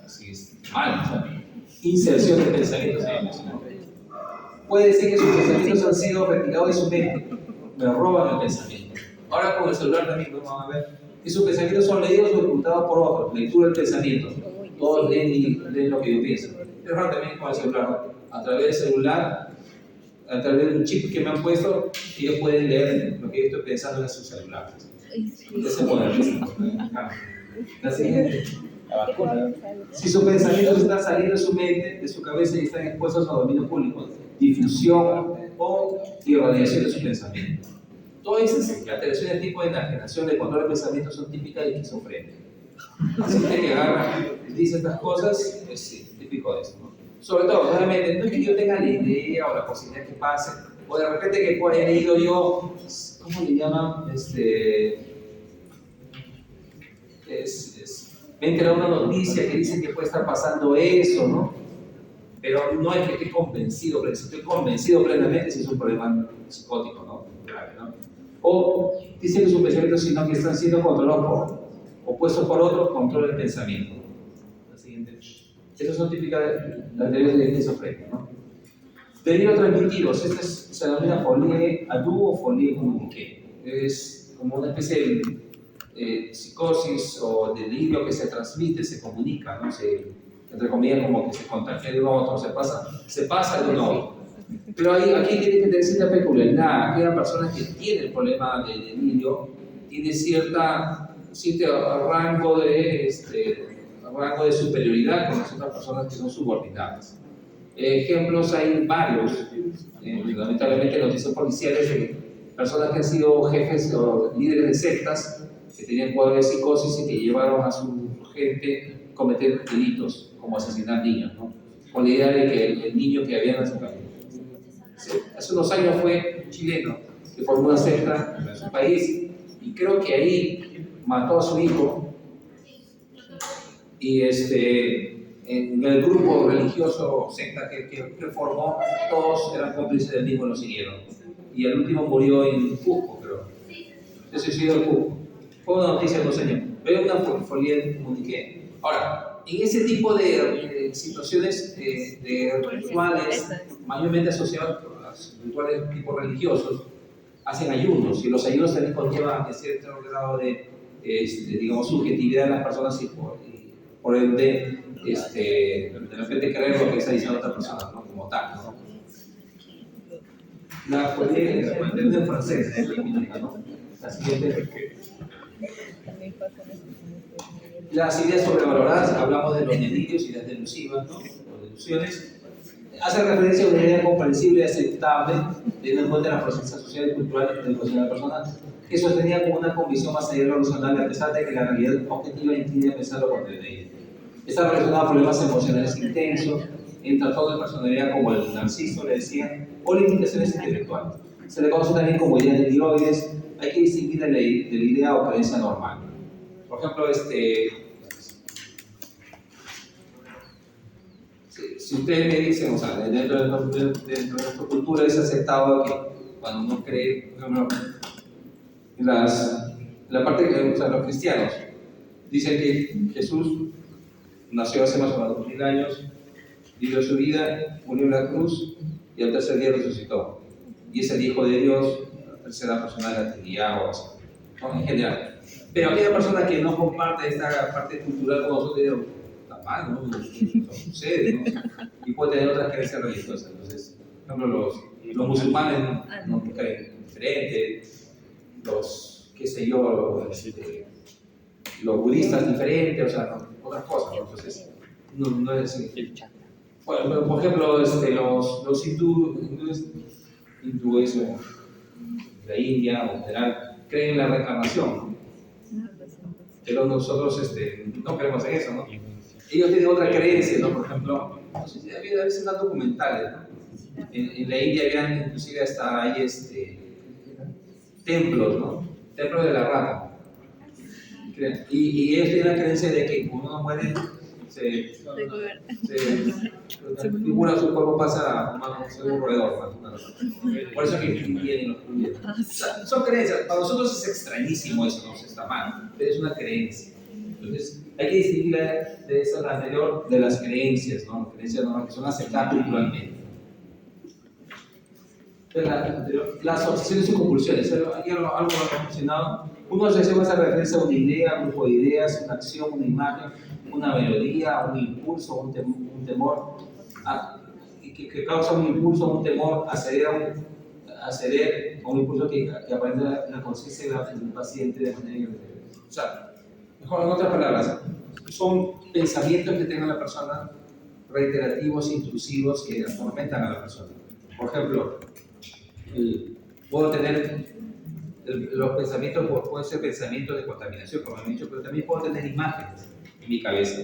Así es, mal, o sea, inserción de pensamientos en ellos, ¿no? Puede decir que sus pensamientos han sido retirados de su mente, pero roban el pensamiento. Ahora con el celular también lo vamos a ver, que sus pensamientos son leídos o ocultados por otros, lectura del pensamiento. Todos leen lo que yo pienso. Es raro también con el celular, ¿no? A través del celular, a través de un chip que me han puesto, ellos pueden leer lo que yo estoy pensando en sus celulares. Ese modernismo. La siguiente. Si sus pensamientos están saliendo de su mente, de su cabeza y están expuestos a dominio público, difusión o irradiación de su pensamiento. Todas esas alteraciones de tipo de enajenación de control de pensamiento son típicas de esquizofrenia. Así que agarra y dice estas cosas, es típico de eso, ¿no? Sobre todo, obviamente, no es que yo tenga la idea o la posibilidad que pase, o de repente que haya leído yo, ¿cómo le llaman? Me he enterado una noticia que dice que puede estar pasando eso, ¿no? Pero no es que esté convencido, pero si estoy convencido plenamente, si es un problema psicótico, ¿no? Grave, ¿no? O dice que sus pensamientos, sino que están siendo controlados o puestos por otros, control del pensamiento. La siguiente. Esas son típicas de las teorías de esquizofrenia, ¿no? Delirios transmitidos, se denomina folie à deux o folie communiquée. Es como una especie de psicosis o delirio que se transmite, se comunica, ¿no? Entre comillas, como que se contagia de uno a otro, se pasa de uno a otro. Pero aquí tiene que tener cierta peculiaridad. Aquella persona que tiene el problema de delirio tiene cierto rango de superioridad con las otras personas que son subordinadas. Ejemplos hay varios, lamentablemente noticias policiales de personas que han sido jefes o líderes de sectas que tenían cuadros de psicosis y que llevaron a su gente a cometer delitos como asesinar niños, ¿no? Con la idea de que el niño que había nacido. Hace unos años fue un chileno que formó una secta en su país y creo que ahí mató a su hijo y en el grupo religioso secta que formó, todos eran cómplices del mismo y lo siguieron. Y el último murió en Cusco, creo. Se suicidó en Cusco. Fue una noticia de 2 años. Veo una folie comuniqué. Ahora, en ese tipo de situaciones de rituales, mayormente asociados a los rituales tipo religiosos, hacen ayunos. Y los ayunos también conllevan cierto grado de, digamos, subjetividad de las personas y por ende, de repente creer lo que está diciendo otra persona, ¿no? Como tal, ¿no? La folie en francés, ¿no? La siguiente. Las ideas sobrevaloradas, hablamos de los delirios, ideas delusivas, ¿no? O delusiones. Hace referencia a una idea comprensible y aceptable, teniendo en cuenta la procedencia social y cultural de la educación de la persona, que sostenía como una convicción más allá de lo racional, a pesar de que la realidad objetiva incline a pensar lo contrario de ella. Está relacionada a problemas emocionales intensos, en trastornos de personalidad como el narciso, le decía, o limitaciones intelectuales. Se le conoce también como ideas de tiroides. Hay que distinguir de la idea o creencia normal. Por ejemplo, si ustedes me dicen, o sea, dentro de nuestra cultura es aceptado que cuando uno cree, por ejemplo, la parte que, o sea, los cristianos dicen que Jesús nació hace más o menos 2000 años, vivió su vida, murió en la cruz y al tercer día resucitó. Y es el Hijo de Dios, la tercera persona de la Trinidad, o así, ¿no? En general. Pero aquella persona que no comparte esta parte cultural con nosotros, está mal, ¿no? Eso sucede, ¿no? Y puede tener otras creencias religiosas. Entonces, por ejemplo, los musulmanes no creen diferente, qué sé yo, los budistas diferentes, o sea, no, otras cosas, ¿no? Entonces, no es así. Bueno, por ejemplo, los hindúes de la India o en general creen en la reencarnación, ¿no? Pero nosotros no creemos en eso, ¿no? Ellos tienen otra creencia, ¿no? Por ejemplo, no sé si a veces dan documentales, ¿no? En la India habían inclusive hasta ahí templos, ¿no? Templos de la rata. Y ellos tienen la creencia de que cuando uno muere, se figura su cuerpo pasa a un roedor, por eso que vienen los judíos. O sea, son creencias, para nosotros es extrañísimo eso, no está mal, pero es una creencia. Entonces hay que distinguir de esa la anterior de las creencias, ¿no? Creencias no, que son aceptadas culturalmente. Las obsesiones y compulsiones, aquí algo lo he mencionado. Una obsesión hace referencia a una idea, un grupo de ideas, una acción, una imagen, una melodía, un impulso, un temor, que causa un impulso, un temor a ceder a un impulso que aparenta la conciencia del paciente de manera irreversible. O sea, mejor en otras palabras, son pensamientos que tenga la persona reiterativos, intrusivos, que atormentan a la persona. Por ejemplo, puedo tener los pensamientos, pueden ser pensamientos de contaminación, como he dicho, pero también puedo tener imágenes en mi cabeza,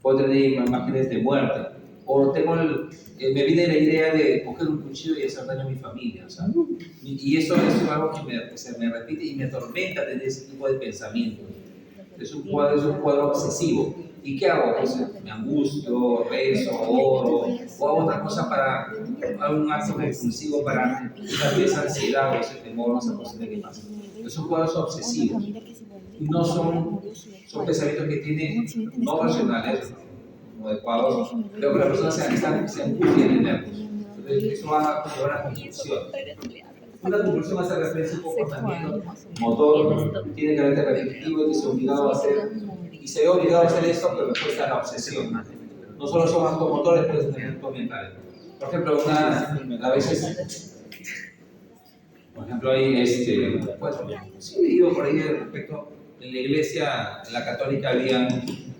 puedo tener imágenes de muerte, o me viene la idea de coger un cuchillo y hacer daño a mi familia, ¿sabes? Y eso es algo que se me repite y me atormenta tener ese tipo de pensamientos. Es un cuadro obsesivo. ¿Y qué hago? Pues me angustio, rezo, oro, o hago otra cosa hago un acto compulsivo para quitarme esa ansiedad o ese temor o esa cosa de que pasa. Son cuadros obsesivos. No son pensamientos que tienen no racionales, no adecuados, pero que la persona se angustia de nervios. Eso va a conllevar a compulsión. Una compulsión hace referencia a un comportamiento motor, tiene carácter repetitivo y que se obligado a hacer, y se ve obligado a hacer esto, pero después está la obsesión. No solo son actos motores, pueden ser actos mentales. Por ejemplo, a veces, por ejemplo, hay pues, sí he leído por ahí respecto, en la iglesia, en la católica,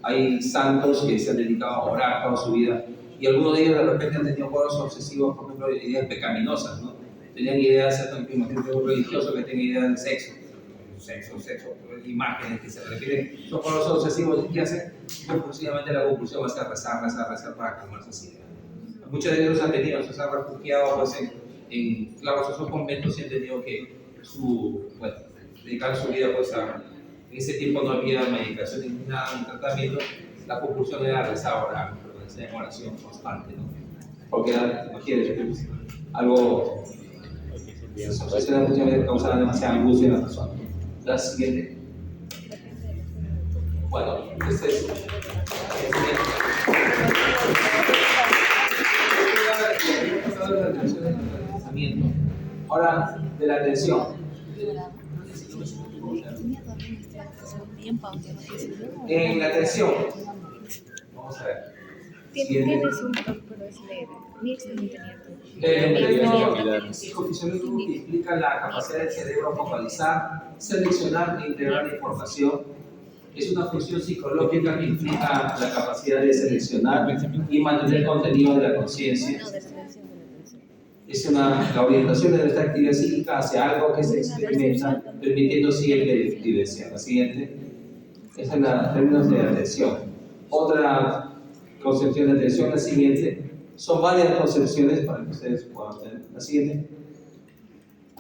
hay santos que se han dedicado a orar toda su vida, y algunos de ellos de repente han tenido cuadros obsesivos, por ejemplo, ideas pecaminosas, ¿no? Tenían ideas, imagínate un religioso que tenga ideas de sexo, imágenes que se refieren, son cuadros obsesivos, ¿qué hacen? Compulsivamente la compulsión va a ser rezar para calmar esas ideas. Muchos de ellos han tenido, se han refugiado pues, claro, esos conventos y han tenido que dedicar su vida pues, en ese tiempo no había medicación ni nada, ni tratamiento, la compulsión era rezar, orar, permanecer en oración constante, ¿no? Porque era, imagínense, pues, algo que muchas veces causaba demasiada angustia en la persona. La siguiente. Bueno, este es. Ahora, de la atención. En la atención. Vamos a ver. Tienes un pero es leve. Mi ex también tenía El psicofisiológico que implica la capacidad del cerebro focalizar, seleccionar e integrar la información. Es una función psicológica que implica la capacidad de seleccionar y mantener el contenido de la conciencia. La orientación de nuestra actividad psíquica hacia algo que se experimenta, permitiendo así el vivenciar. La siguiente, esa es la términos de atención. Otra concepción de atención, la siguiente, son varias concepciones para que ustedes puedan tener. La siguiente.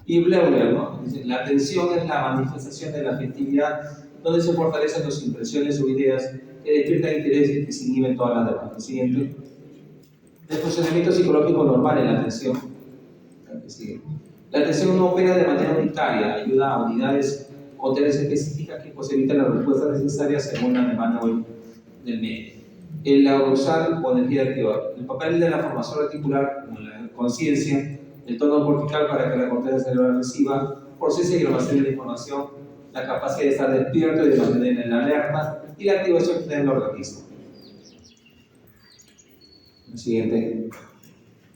Y Bleuler, ¿no? Dice, la atención es la manifestación de la afectividad donde se fortalecen las impresiones o ideas que despiertan interés y que se inhiben todas las demás. La siguiente. El funcionamiento psicológico normal en la atención. La atención no opera de manera unitaria, ayuda a unidades o tareas específicas que posibilitan las respuestas necesarias según la demanda del medio. El arousal o energía activa. El papel de la formación reticular, como la conciencia, el tono cortical para que la corteza cerebral reciba, procese y almacene la información, la capacidad de estar despierto y de mantener en la alerta, y la activación que tiene el organismo. El siguiente.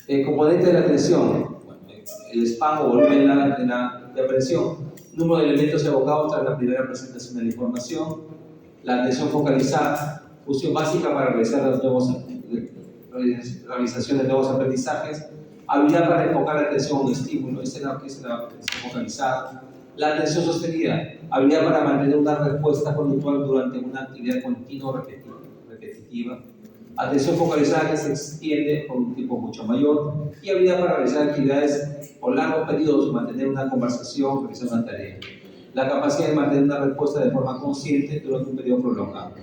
El componente de la atención, el span o volumen de aprehensión, número de elementos evocados tras la primera presentación de la información, la atención focalizada, función básica para realizar realización de nuevos aprendizajes, habilidad para enfocar la atención a un estímulo, esa es la atención focalizada, la atención sostenida, habilidad para mantener una respuesta conductual durante una actividad continua repetitiva, atención focalizada que se extiende por un tiempo mucho mayor y habilidad para realizar actividades por largos periodos, mantener una conversación, realizar una tarea. La capacidad de mantener una respuesta de forma consciente durante un periodo prolongado.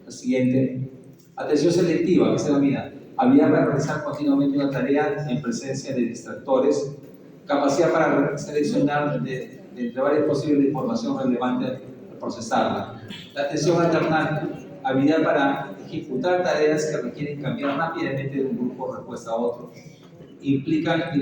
La siguiente. Atención selectiva, que es la mía. Habilidad para realizar continuamente una tarea en presencia de distractores. Capacidad para seleccionar de entre varias posibles de información relevante al procesarla. La atención alternante. Habilidad para ejecutar tareas que requieren cambiar rápidamente de un grupo de respuesta a otro. Implica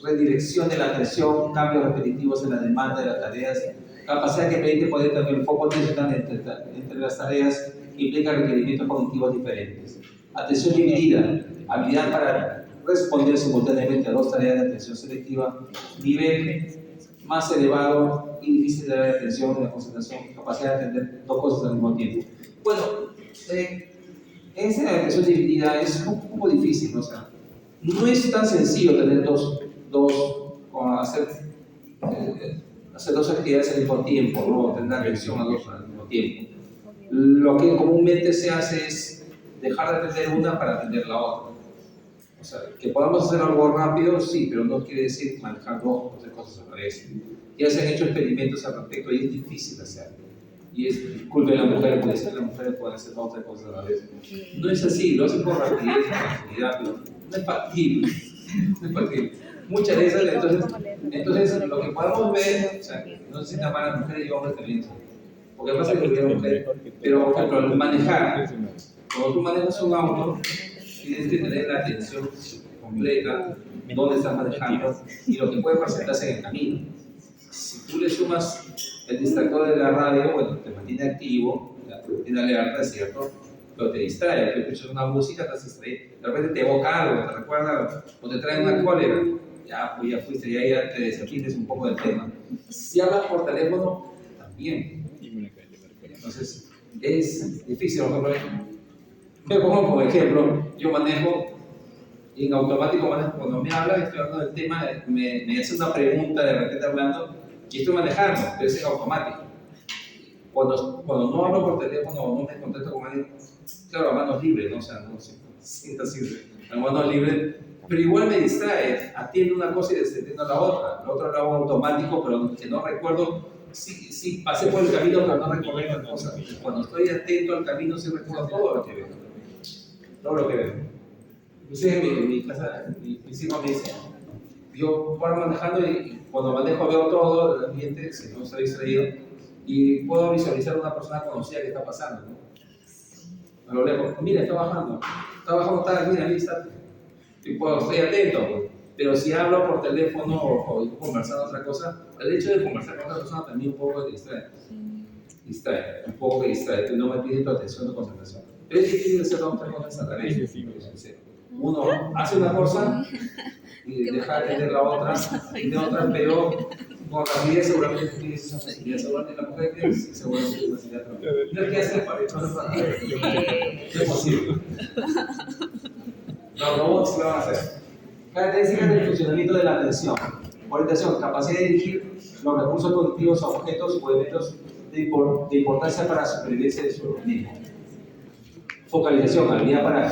redirección de la atención, cambios repetitivos en la demanda de las tareas, capacidad que permite poder cambiar el foco atencional entre las tareas, que implica requerimientos cognitivos diferentes. Atención dividida, habilidad para responder simultáneamente a dos tareas de atención selectiva, nivel más elevado y difícil de dar atención en la concentración, capacidad de atender dos cosas al mismo tiempo. Bueno, esa atención dividida es un poco difícil, ¿no? O sea, no es tan sencillo tener hacer dos actividades al mismo tiempo, ¿no? Tener atención a dos al mismo tiempo. Lo que comúnmente se hace es dejar de atender una para atender la otra. O sea, que podamos hacer algo rápido, sí, pero no quiere decir manejar dos o tres cosas a la vez. Ya se han hecho experimentos al respecto y es difícil hacerlo. Y es culpa de la mujer, puede ser, las mujeres pueden hacer dos o tres cosas a la vez. No es así, lo hacen con rapidez y facilidad, pero no es factible. No es factible. Muchas de esas, entonces lo que podemos ver, o sea, no sé si nada más las mujeres y hombres también, porque pasa que hubiera mujeres, pero por ejemplo, al manejar, cuando tú manejas un auto, tienes que tener la atención completa dónde estás manejando y lo que puede presentarse en el camino. Si tú le sumas el distractor de la radio, bueno, te mantiene activo, te mantiene alerta, es cierto, pero te distrae. Tú escuchas una música, estás distraído, de repente te evoca algo, te recuerda o te trae una cólera. Ya, pues ya fuiste, ya te desatiendes un poco del tema. Si hablas por teléfono, también. Entonces, es difícil. Me pongo como ejemplo, yo manejo, en automático manejo, cuando me habla, estoy hablando del tema, me hace una pregunta de repente hablando, y estoy manejando, pero es en automático. Cuando no hablo por teléfono o no me contacto con alguien, claro, a manos libres, ¿no? O sea, no sé, siento así, a manos libres, pero igual me distrae, atiendo una cosa y desatiendo la otra. La otra lo hago automático, pero que no recuerdo, sí pasé por el camino, pero no recuerdo otra cosa. Cuando estoy atento al camino, sí recuerdo todo lo que veo. Todo lo que veo. Inclusive en mi casa, mis hijos me dicen, yo paro manejando y cuando manejo veo todo el ambiente, si no estoy distraído, y puedo visualizar a una persona conocida que está pasando, ¿no? A lo lejos, mira, está bajando tal, mira, ahí está. Y pues, estoy atento, pues. Pero si hablo por teléfono o conversando otra cosa, el hecho de conversar con otra persona también un poco te distrae, un poco te distrae, no me pide tu atención o concentración. Pero es difícil hacer dos tres cosas a la vez. Uno hace una cosa y deja de atender la otra, y de otra, pero con rapidez seguramente tienes esa facilidad. Seguramente la mujer tiene seguramente esa facilidad también. No, ¿qué hacer para esto? No es posible. Los robots lo van a hacer. Características del funcionamiento de la atención. Orientación, capacidad de dirigir los recursos cognitivos a objetos o eventos de importancia para la supervivencia de su organismo. Focalización, habilidad para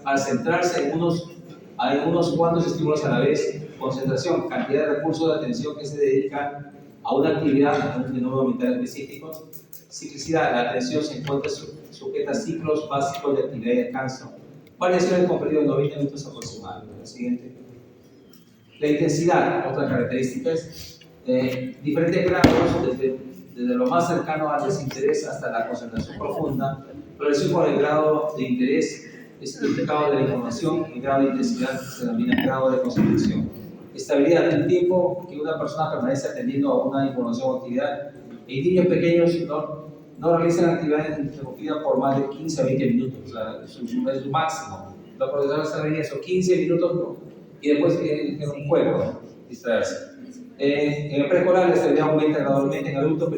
al centrarse en unos cuantos estímulos a la vez. Concentración, cantidad de recursos de atención que se dedican a una actividad, a un fenómeno mental específico. Ciclicidad, la atención se encuentra sujeta a ciclos básicos de actividad y descanso. Variaciones con periodo de 90 minutos aproximadamente. La siguiente. La intensidad, otra característica es diferentes grados, desde lo más cercano al desinterés hasta la concentración profunda, relación con el grado de interés, es el grado de la información, el grado de intensidad se denomina grado de concentración. Estabilidad, el tiempo que una persona permanece atendiendo a una información o actividad. En niños pequeños no realizan actividades interrumpidas por más de 15 a 20 minutos, o sea, es su máximo. Los profesores saben eso, 15 minutos no, y después en un juego, ¿no? Distraerse. En el preescolar la estabilidad aumenta gradualmente, en adultos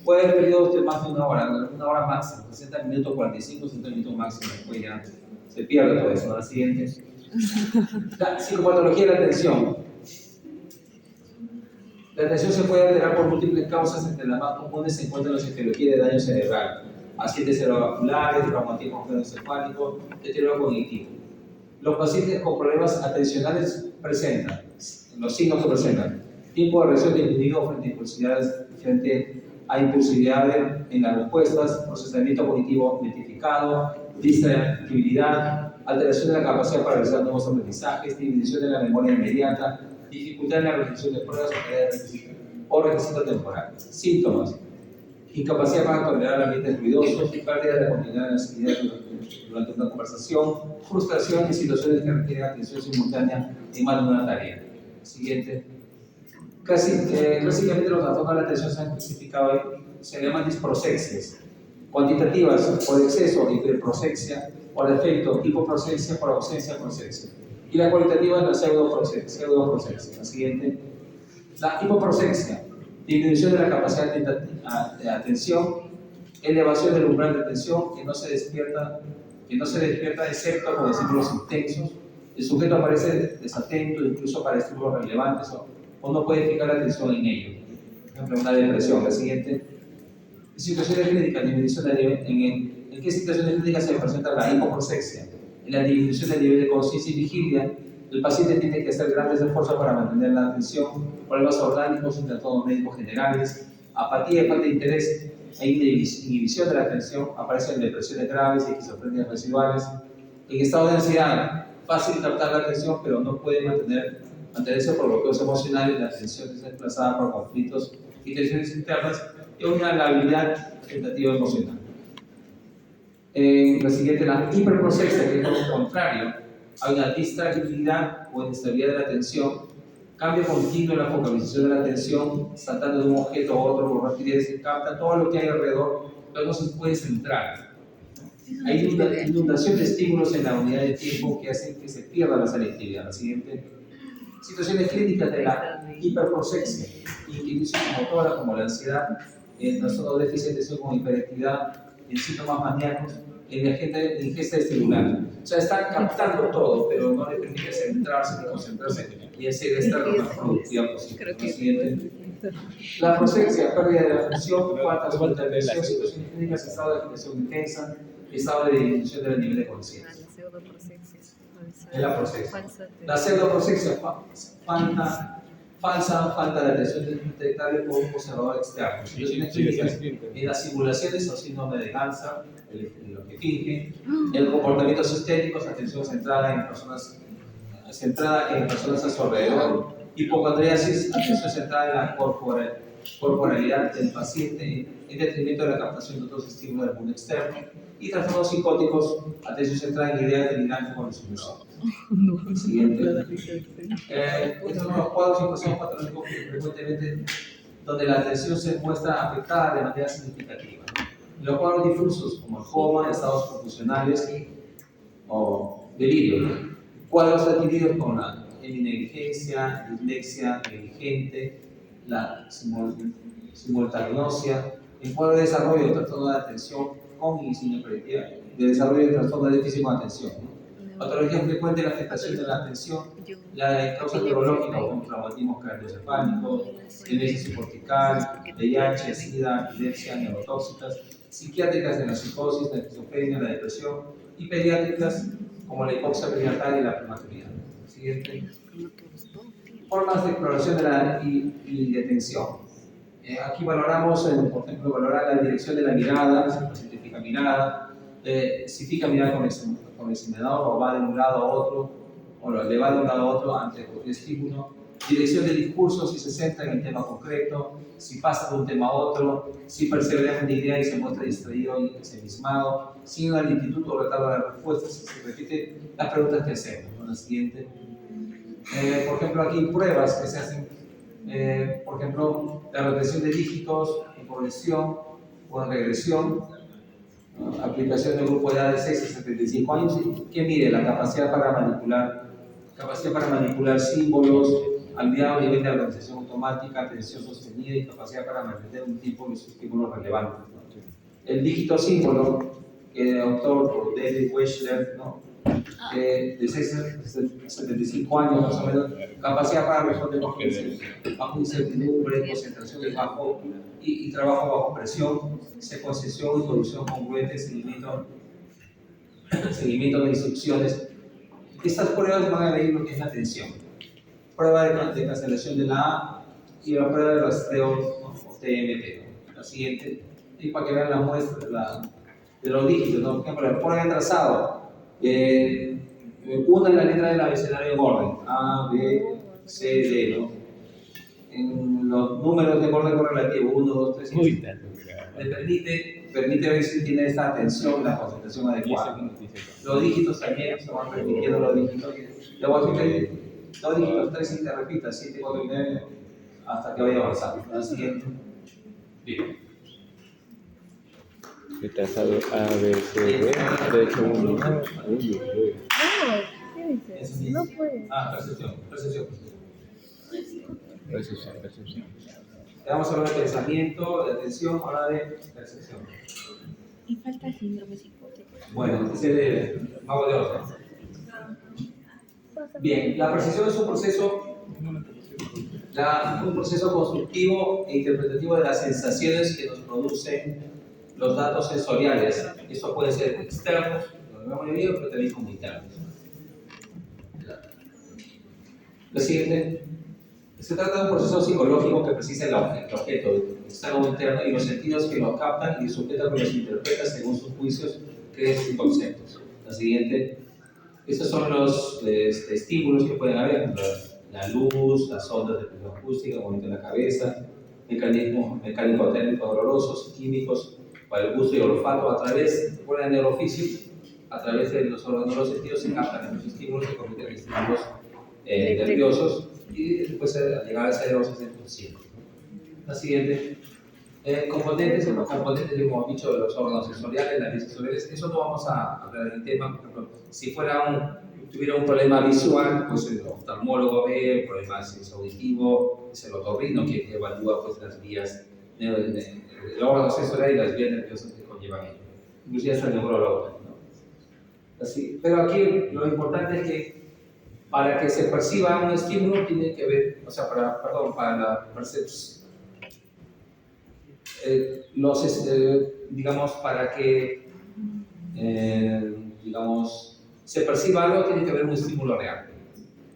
puede haber periodos de más de una hora máxima, 60 minutos, 45, 60 minutos máximo, después ya se pierde todo eso. La siguiente. La psicopatología de la atención. La atención se puede alterar por múltiples causas, entre las más comunes se encuentran las etiologías de daño cerebral, accidentes cerebrovasculares, traumatismo craneoencefálico, deterioro cognitivo. Los pacientes con problemas atencionales presentan los signos que presentan: tiempo de reacción del individuo frente a impulsividad en las respuestas, procesamiento cognitivo identificado, distractibilidad, alteración de la capacidad para realizar nuevos aprendizajes, disminución de la memoria inmediata, dificultad en la resolución de pruebas o requisitos temporales. Síntomas: incapacidad para tolerar ambientes ruidosos, pérdida de continuidad en las actividades durante una conversación, frustración en situaciones que requieren atención simultánea en más de una tarea. Siguiente. Clásicamente los trastornos de la atención se han clasificado, se llaman disprosexias. Cuantitativas por exceso, hiperprosexia, por defecto, hipoprosexia, por ausencia, prosexia. Y la cualitativa es la pseudoprosexia. La siguiente. La hipoprosexia, disminución de la capacidad de atención, elevación del umbral de atención que no se despierta excepto con estímulos intensos. El sujeto aparece desatento incluso para estímulos relevantes o no puede fijar la atención en ello. Por ejemplo, una depresión. La siguiente. Situaciones clínicas, ¿en qué situaciones clínicas se presenta la hipoprosexia? En la disminución del nivel de conciencia y vigilia, el paciente tiene que hacer grandes esfuerzos para mantener la atención, problemas orgánicos y trastornos médicos generales, apatía y falta de interés e inhibición de la atención, aparecen depresiones graves y esquizofrenias residuales. En estado de ansiedad, fácil captar la atención, pero no puede mantenerse por bloqueos emocionales, la atención es desplazada por conflictos y tensiones internas y una labilidad tentativa emocional. La siguiente, la hiperprosexia, que es lo contrario, hay una distractibilidad o inestabilidad de la atención, cambio continuo en la focalización de la atención, saltando de un objeto a otro por rapidez, se capta todo lo que hay alrededor, pero no se puede centrar. Hay inundación de estímulos en la unidad de tiempo que hacen que se pierda la selectividad. La siguiente. Situaciones clínicas de la hiperprosexia, inquietud motora como la ansiedad, el trastorno de déficit de atención con hiperactividad, en síntomas maníacos, en la ingesta estimular. O sea, están captando todo, pero no le permite centrarse ni concentrarse y hacer estar lo más productiva posible. La siguiente. La prosexia, pérdida de la función, falta de atención, situaciones clínicas, estado de agitación intensa, estado de disminución del nivel de conciencia. La pseudoprosexia. Es la prosexia. La pseudoprosexia, falta de atención detectable por un observador externo. Situaciones clínicas en las simulaciones o síndrome de Ganser, lo que finge, el comportamiento sistémicos, atención centrada en personas a su alrededor, hipocondriasis, atención centrada en la corporalidad del paciente en detrimento de la captación de otros estímulos del mundo externo, y trastornos psicóticos, atención centrada en ideas delirantes con alucinación. Siguiente. Estos son los cuadros y procesos patológicos que frecuentemente donde la atención se muestra afectada de manera significativa. Los cuadros difusos como el coma, estados confusionales o delirio. Cuadros adquiridos con la heminegligencia, dislexia negligente, la simultagnosia, el cuadro de desarrollo de trastorno de atención con y sin hiperactividad, de desarrollo de trastorno de déficit con atención. Patología frecuente de la afectación de la atención, la causa neurológica o traumatismo craneoencefálico, demencia subcortical, VIH, SIDA, epilepsia, neurotóxicas, psiquiátricas de la psicosis, la esquizofrenia, la depresión, y pediátricas como la hipoxia perinatal y la prematuridad. Siguiente. Formas de exploración de la y de atención. Aquí valoramos, por ejemplo, valorar la dirección de la mirada, si el paciente fija mirada, si fija mirada con el simulador o va de un lado a otro, o le va de un lado a otro ante cualquier estímulo, dirección del discurso, si se centra en el tema concreto, si pasa de un tema a otro, si persevera en una idea y se muestra distraído y ensimismado, si una lentitud o retardo de la respuesta, si se repite las preguntas que hacemos. ¿No? La siguiente. Por ejemplo, aquí pruebas que se hacen, por ejemplo, la retención de dígitos en progresión o en regresión, ¿no? Aplicación del grupo de edad de 6 a 75 años, que mide la capacidad para manipular símbolos, habilidad o nivel de organización automática, atención sostenida y capacidad para mantener un tipo de estímulos relevantes. ¿No? El dígito símbolo, que autor por David Wechsler, ¿no? De 6 a 75 años más o menos, capacidad para responder bajo incertidumbre, concentración y trabajo bajo presión, secuenciación y solución congruente, seguimiento de instrucciones. Estas pruebas van a medir lo que es la atención. Prueba de cancelación de la A y la prueba de rastreo, ¿no? O TMT. ¿No? La siguiente, y para que vean la muestra de los dígitos, ¿no? Por ejemplo, la prueba de trazado. Una en la letra del abecedario en orden, A, B, C, D, ¿no? En los números de orden correlativo, 1, 2, 3, 5. Le permite ver si tiene esta atención, la concentración adecuada. Los dígitos también se van repitiendo los dígitos. Le voy a decir dos dígitos, 3 y te repita, 7, 4 y 9, hasta que vaya avanzando. La siguiente. Bien. Retrasado A, B, C, D, de hecho uno. No, ¿qué dices? No puede. Percepción. Percepción. Vamos a hablar de pensamiento, de atención, ahora de percepción. Y falta síndrome psicótico. Bueno, ese es el mago de Oz. Bien, la percepción es un proceso constructivo e interpretativo de las sensaciones que nos producen los datos sensoriales. Esto puede ser externos, lo hemos leído, pero también como internos. Lo siguiente. Se trata de un proceso psicológico que precisa el objeto externo o interno y los sentidos que lo captan y el sujeto que los interpreta según sus juicios, creencias y conceptos. La siguiente. Estos son los estímulos que pueden haber: la luz, las ondas de presión acústica, movimiento de la cabeza, mecánico-térmicos dolorosos, químicos para el gusto y el olfato. A través del neurofísico, a través de los órganos de los sentidos se captan estos estímulos estímulos se convierten en estímulos nerviosos y después al llegar al cerebro se hace consciente. La siguiente. Componentes, los componentes que hemos dicho de los órganos sensoriales, las vías sensoriales, eso no vamos a hablar del tema. Por ejemplo, si tuviera un problema visual, pues el oftalmólogo ve, el problema es auditivo, es el otorrino que evalúa pues, las vías, el órgano sensorial y las vías nerviosas que conllevan ello. Inclusive hasta el neurólogo, ¿no? Así. Pero aquí lo importante es que para que se perciba un estímulo tiene que ver, o sea, para la percepción, digamos, para que digamos, se perciba algo, tiene que haber un estímulo real.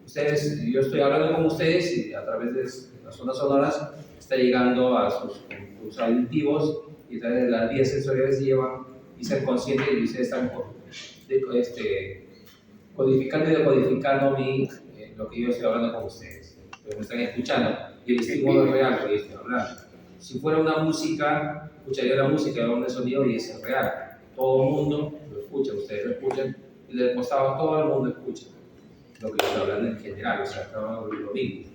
Yo estoy hablando con ustedes y a través de las ondas sonoras está llegando a sus auditivos y a través de las vías sensoriales llevan y ser conscientes y ustedes están codificando y decodificando lo que yo estoy hablando con ustedes. Pero me están escuchando y el estímulo es real que yo estoy hablando. Si fuera una música, escucharía la música de un sonido y es real. Todo el mundo lo escucha, ustedes lo escuchan, y del costado todo el mundo escucha lo que yo estoy hablando en general, o sea, todo lo mismo.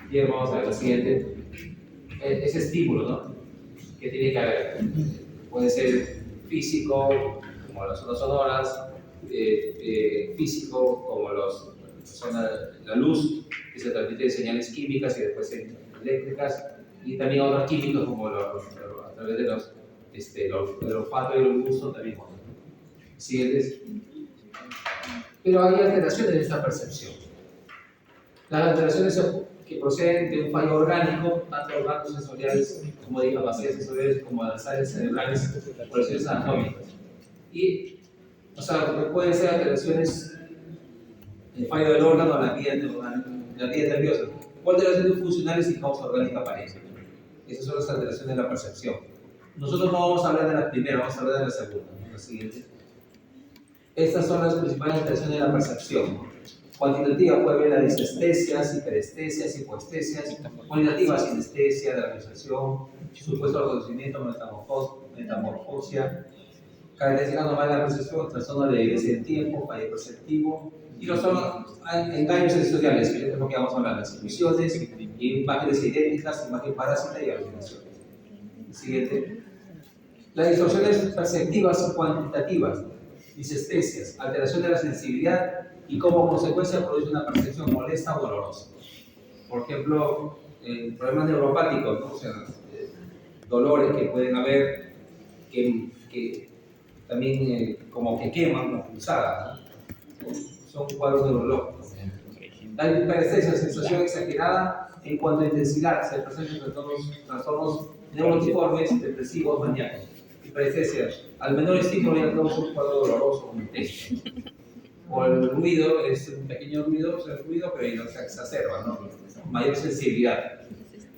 Bien, vamos a ver la siguiente. Ese estímulo, ¿no? Que tiene que haber. Puede ser físico, como las ondas sonoras, físico, como la luz, que se transmite en señales químicas y después en eléctricas. Y también otros químicos como a través de el olfato y el gusto también. ¿Siguientes? Pero hay alteraciones en esta percepción. Las alteraciones que proceden de un fallo orgánico, tanto órganos sensoriales como discapacidades sensoriales, como las áreas cerebrales, alteraciones anatómicas. Y, o sea, pueden ser alteraciones de fallo del órgano, la vía nerviosa, o alteraciones funcionales y causa orgánica aparente. Esas son las alteraciones de la percepción. Nosotros no vamos a hablar de la primera, vamos a hablar de la segunda, ¿no? La siguiente. Estas son las principales alteraciones de la percepción. Cuantitativa puede ver la disestesias, hiperestesias, hipoestesias. Cualitativa, sinestesia, la realización, supuesto reconocimiento, metamorfosia. Característica normal de la percepción, trastorno de evidencia del tiempo, fallo perceptivo. Y los engaños sensoriales, que es lo que vamos a hablar, las ilusiones, imágenes idénticas, imagen parásita y alucinaciones. Siguiente. Las distorsiones perceptivas cuantitativas, disestesias, alteración de la sensibilidad y como consecuencia produce una percepción molesta o dolorosa. Por ejemplo, problemas neuropáticos, ¿no? O sea, dolores que pueden haber que también como que queman o pulsadas, ¿no? Son cuadros neurológicos. La hiperestesia, sensación exagerada en cuanto a intensidad, se presentan trastornos neurotiformes, depresivos, maníacos. Hiperestesia, al menor estímulo ya causa un cuadro doloroso o intenso. O el ruido, es un pequeño ruido, o sea, el ruido, pero no se exacerba, ¿no? Mayor sensibilidad.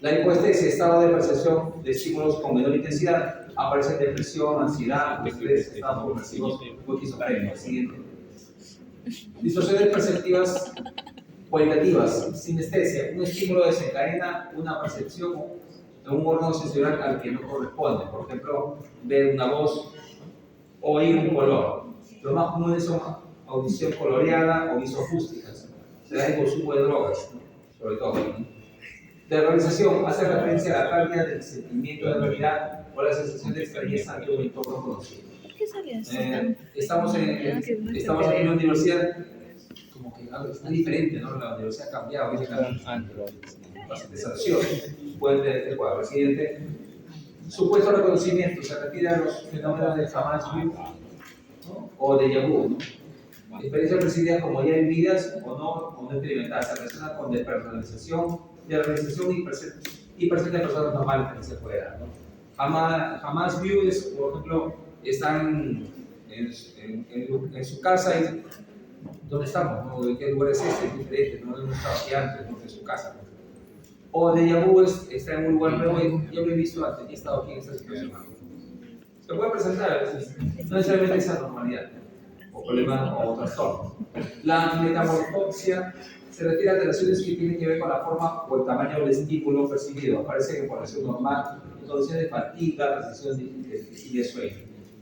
La hipoestesia, estado de percepción de estímulos con menor intensidad, aparece depresión, ansiedad, estrés, estados progresivos o esquizofrenia. Siguiente. Distorsiones perceptivas cualitativas, sinestesia, un estímulo desencadena una percepción de un órgano sensorial al que no corresponde. Por ejemplo, ver una voz o oír un color. Lo más comunes son audición coloreada o visofústicas. Se da en consumo de drogas, ¿no? Sobre todo, ¿no? De realización, hace referencia a la pérdida del sentimiento de realidad o la sensación de extrañeza ante un entorno conocido. ¿Qué sabías? Estamos aquí en la universidad, como que algo está diferente, ¿no? La universidad ha cambiado, bastante sanciones, pueden tener el cuadro. Siguiente. Supuesto reconocimiento, se refiere a los fenómenos de Hamas-View, ¿no? O de Yahoo, ¿no? Experiencias percibidas como ya vividas o no experimentadas, se relaciona con despersonalización, de realización y percepción de personas normales que se puede dar, ¿no? Hamas-View es, por ejemplo, están en su casa y ¿dónde estamos? ¿No? ¿En qué lugar es este? Es diferente, no hemos estado aquí antes, ¿no? En su casa, ¿no? O déjà vu está en un lugar nuevo y yo lo he visto antes y he estado aquí en esta situación. Se puede presentar a veces, no necesariamente esa normalidad, o problema o trastorno. La metamorfosia se refiere a alteraciones que tienen que ver con la forma o el tamaño del estímulo percibido. Aparece en población normal, en condiciones de fatiga, sensación de sueño.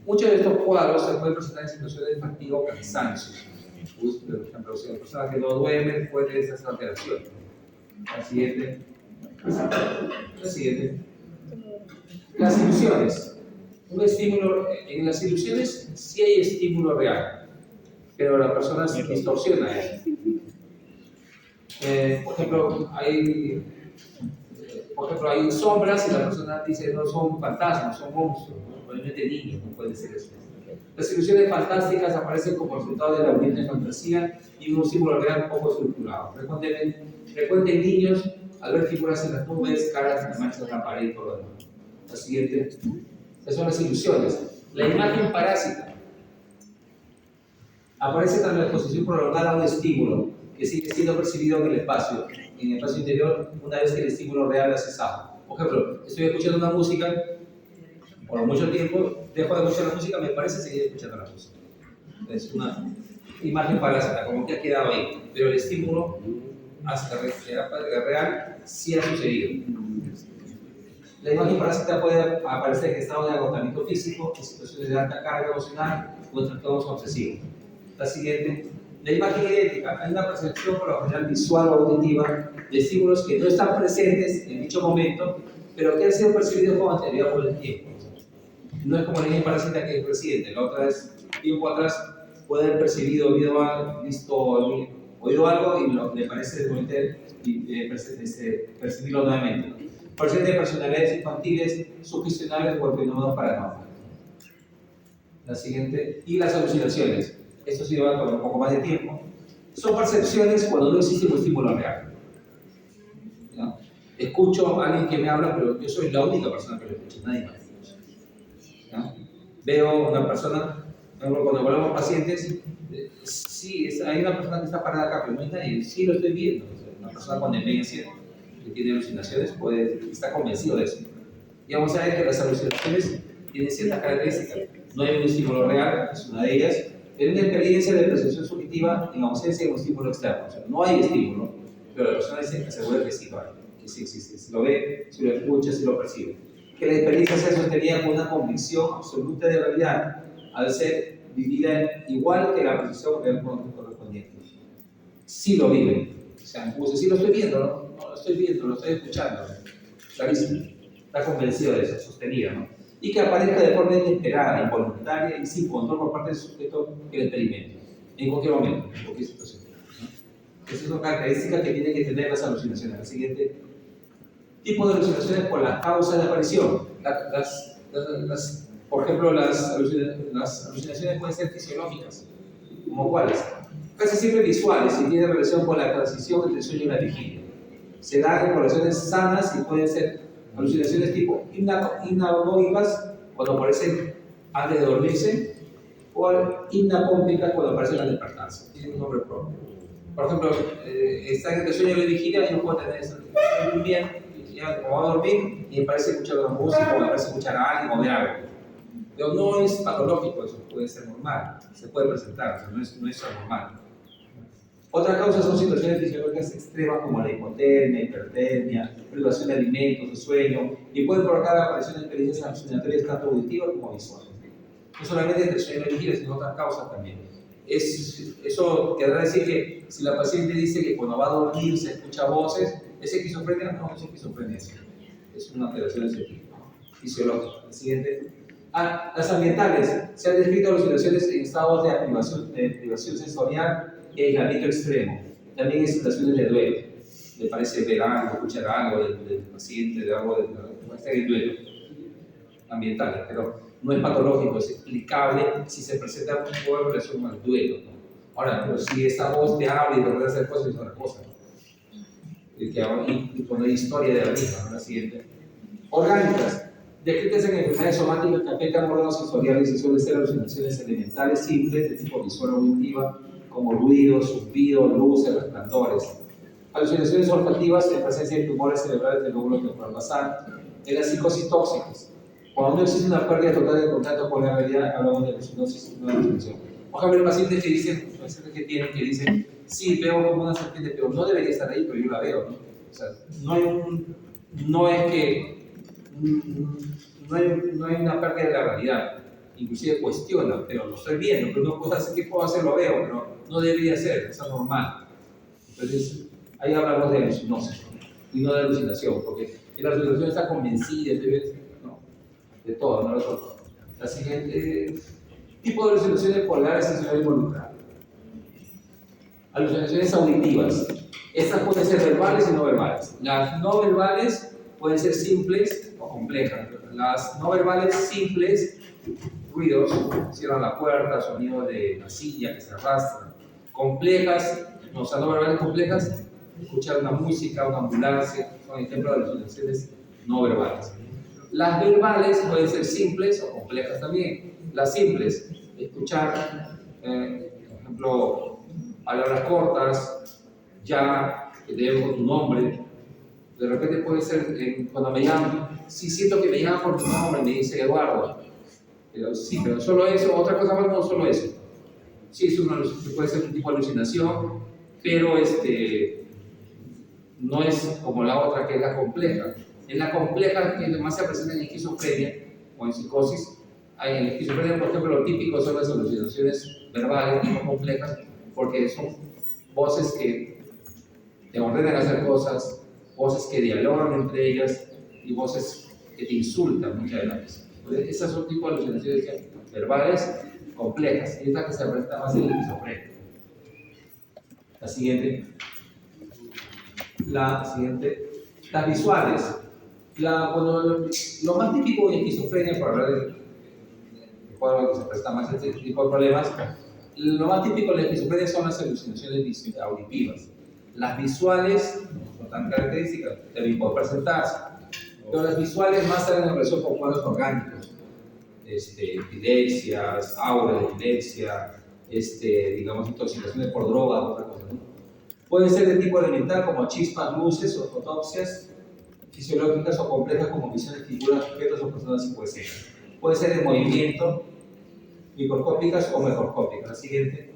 Muchos de estos cuadros se pueden presentar en situaciones de fatiga o cansancio. Por ejemplo, si la persona que no duerme puede esas alteraciones. La siguiente. La siguiente. Las ilusiones. Un estímulo, en las ilusiones sí hay estímulo real, pero la persona se distorsiona eso. Por ejemplo, hay sombras y la persona dice no son fantasmas, son monstruos, ¿no? Probablemente niños, no puede ser eso. Las ilusiones fantásticas aparecen como resultado de la unión de fantasía y un símbolo real poco estructurado. Frecuente en niños al ver figuras en las nubes, caras en manchas en la pared y todo lo demás. La siguiente. Esas son las ilusiones. La imagen parásita. Aparece tras la exposición prolongada a un estímulo que sigue siendo percibido en el espacio interior una vez que el estímulo real ha cesado. Por ejemplo, estoy escuchando una música por mucho tiempo, dejo de escuchar la música, me parece seguir escuchando la música. Es una imagen parásita, como que ha quedado ahí, pero el estímulo hasta real sí ha sucedido. La imagen parásita puede aparecer en estado de agotamiento físico, en situaciones de alta carga emocional o en trastornos obsesivos. La siguiente. La imagen idéntica. Hay una percepción por lo general visual o auditiva de estímulos que no están presentes en dicho momento, pero que han sido percibidos con anterioridad por el tiempo. No es como la imagen parásita que es reciente. La otra es, tiempo atrás, puede haber percibido, oído algo y le parece percibirlo nuevamente. Presente de personalidades infantiles, sugestionables o fenómenos paranormales. La siguiente. Y las alucinaciones. Esto sí va con un poco más de tiempo. Son percepciones cuando no existe un estímulo real. ¿No? Escucho a alguien que me habla, pero yo soy la única persona que lo escucha, nadie más. ¿No? Veo una persona, cuando hablamos pacientes, sí, hay una persona que está parada acá, pero no hay nadie, sí lo estoy viendo. Una persona con demencia que tiene alucinaciones está convencido de eso. Y vamos a ver que las alucinaciones tienen ciertas características. No hay un estímulo real, es una de ellas. Es una experiencia de percepción subjetiva en ausencia de un estímulo externo. O sea, no hay estímulo, pero la persona se asegura que sí lo hay, que sí existe. Si lo ve, si lo escucha, si lo percibe. Que la experiencia sea sostenida con una convicción absoluta de realidad, al ser vivida igual que la percepción real correspondiente. Sí lo vive. O sea, como si sí lo estoy viendo, no lo estoy viendo, lo estoy escuchando. Clarísimo. Está convencido de eso, sostenido, ¿no? Y que aparezca de forma inesperada, involuntaria y sin control por parte del sujeto que lo experimenta, en cualquier momento, en cualquier situación. ¿No? Esa es una característica que tienen que tener las alucinaciones. El siguiente tipo de alucinaciones por las causas de aparición. Por ejemplo, las alucinaciones pueden ser fisiológicas, como cuáles. Casi siempre visuales y tienen relación con la transición entre el sueño y la vigilia. Se dan en poblaciones sanas y pueden ser alucinaciones tipo hipnagógicas cuando aparecen antes de dormirse o hipnapómpicas cuando aparecen al despertarse. Tienen un nombre propio. Por ejemplo, están entre el sueño y la vigilia y no pueden tener eso. Muy bien, ya como va a dormir y me parece escuchar una música o me parece escuchar a alguien o ver algo. Pero no es patológico, eso puede ser normal, se puede presentar, o sea, no es anormal. Otra causa son situaciones fisiológicas extremas como la hipotermia, hipertermia, privación de alimentos, de sueño, y pueden provocar la aparición de experiencias alucinatorias tanto auditivas como visuales. No solamente entre el sueño y la vigilia, sino otras causas también. Eso querrá decir que si la paciente dice que cuando va a dormir se escucha voces, ¿es esquizofrenia? No, no es esquizofrenia, es una alteración fisiológica. El siguiente. Las ambientales. Se han descrito alucinaciones en estados de privación sensorial y aislamiento extremo. También en situaciones de duelo. Le parece ver algo, escuchar algo del paciente, de algo del duelo. Ambientales, pero no es patológico, es explicable si se presenta por relación al duelo. Ahora, pero si esta voz te habla y te puede hacer cosas, es otra cosa. Y cuando hay historia de la misma, ¿no? La siguiente. Orgánicas. Descritas en enfermedades somáticas que afectan órganos sensoriales y suelen ser alucinaciones elementales simples de tipo visual o auditiva, como ruidos, zumbidos, luces, resplandores. Alucinaciones olfativas en presencia de tumores cerebrales del lóbulo temporal basal. En las psicosis tóxicas. Cuando no existe una pérdida total de contacto con la realidad, hablamos de alucinosis y no de alucinación. Por ejemplo, hay pacientes que dicen, sí, veo como una serpiente, pero no debería estar ahí, pero yo la veo, ¿no? O sea, no hay una pérdida de la realidad, inclusive cuestiona, pero lo estoy viendo, pero no puedo hacer, ¿qué puedo hacer? Lo veo, pero no debería ser, es anormal. Entonces, ahí hablamos de alucinosis y no de alucinación, porque la alucinación está convencida, ¿no? De todo, no de todo. La siguiente tipo de alucinaciones polares es el involucrado. Alucinaciones auditivas. Estas pueden ser verbales y no verbales. Las no verbales pueden ser simples o complejas. Las no verbales simples, ruidos, cierran la puerta, sonido de la silla que se arrastra. Complejas, no, o sea, no verbales complejas, escuchar una música, una ambulancia, son ejemplos de alucinaciones no verbales. Las verbales pueden ser simples o complejas también. Las simples, escuchar, por ejemplo, palabras cortas, ya, que debo tu nombre. De repente puede ser, cuando me llaman, sí siento que me llaman por tu nombre, me dice Eduardo. Pero sí, pero solo eso, otra cosa más, no solo eso. Sí, puede ser un tipo de alucinación, pero no es como la otra que es la compleja. En la compleja, que más se presenta en esquizofrenia o en psicosis, en la esquizofrenia, por ejemplo, lo típico son las alucinaciones verbales y no complejas, porque son voces que te ordenan hacer cosas, voces que dialogan entre ellas y voces que te insultan muchas de las veces. Entonces, esas son tipos de alucinaciones verbales complejas, y esta que se presenta más en la esquizofrenia. La siguiente. Las visuales. Lo más típico en esquizofrenia, por hablar de cuadro que se presta más a este tipo de problemas, lo más típico de la esquizofrenia son las alucinaciones auditivas. Las visuales no son tan características, también pueden presentarse, pero las visuales más salen en relación con cuadros orgánicos, epilepsias, auras de epilepsia, digamos, intoxicaciones por drogas, otra cosa, ¿no? Pueden ser de tipo elemental como chispas, luces o fotopsias, fisiológicas o complejas como visiones de figuras, objetos o personas sin poesía. Puede ser de movimiento, microscópicas o macroscópicas. La siguiente.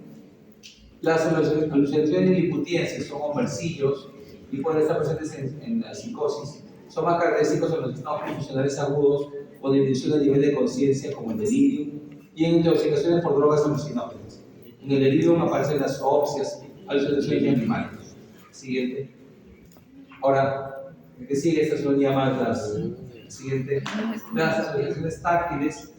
Las alucinaciones liputienses son homercillos y pueden estar presentes en la psicosis. Son más característicos en los estados funcionales agudos o disminución del nivel de conciencia como el delirio y en intoxicaciones por drogas alucinógenas. En el delirio aparecen las zoopsias, alucinaciones de animales. Siguiente. Ahora, ¿qué sigue? Estas son ya más las. Siguiente. Las alucinaciones táctiles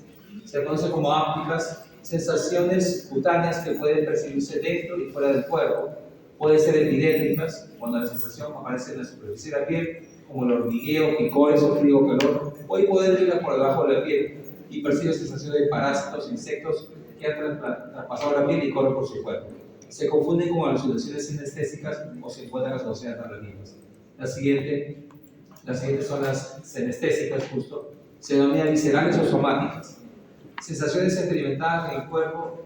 se conocen como ápticas, sensaciones cutáneas que pueden percibirse dentro y fuera del cuerpo. Pueden ser epidérmicas, cuando la sensación aparece en la superficie de la piel, como el hormigueo, picores o frío o calor, o pueden ir por debajo de la piel y percibe sensaciones de parásitos, insectos que han traspasado la piel y corren por su cuerpo. Se confunden con alucinaciones sinestésicas o se encuentran asociadas a las mismas. Las siguientes son las sinestésicas, justo. Se denominan viscerales o somáticas. Sensaciones experimentadas en el cuerpo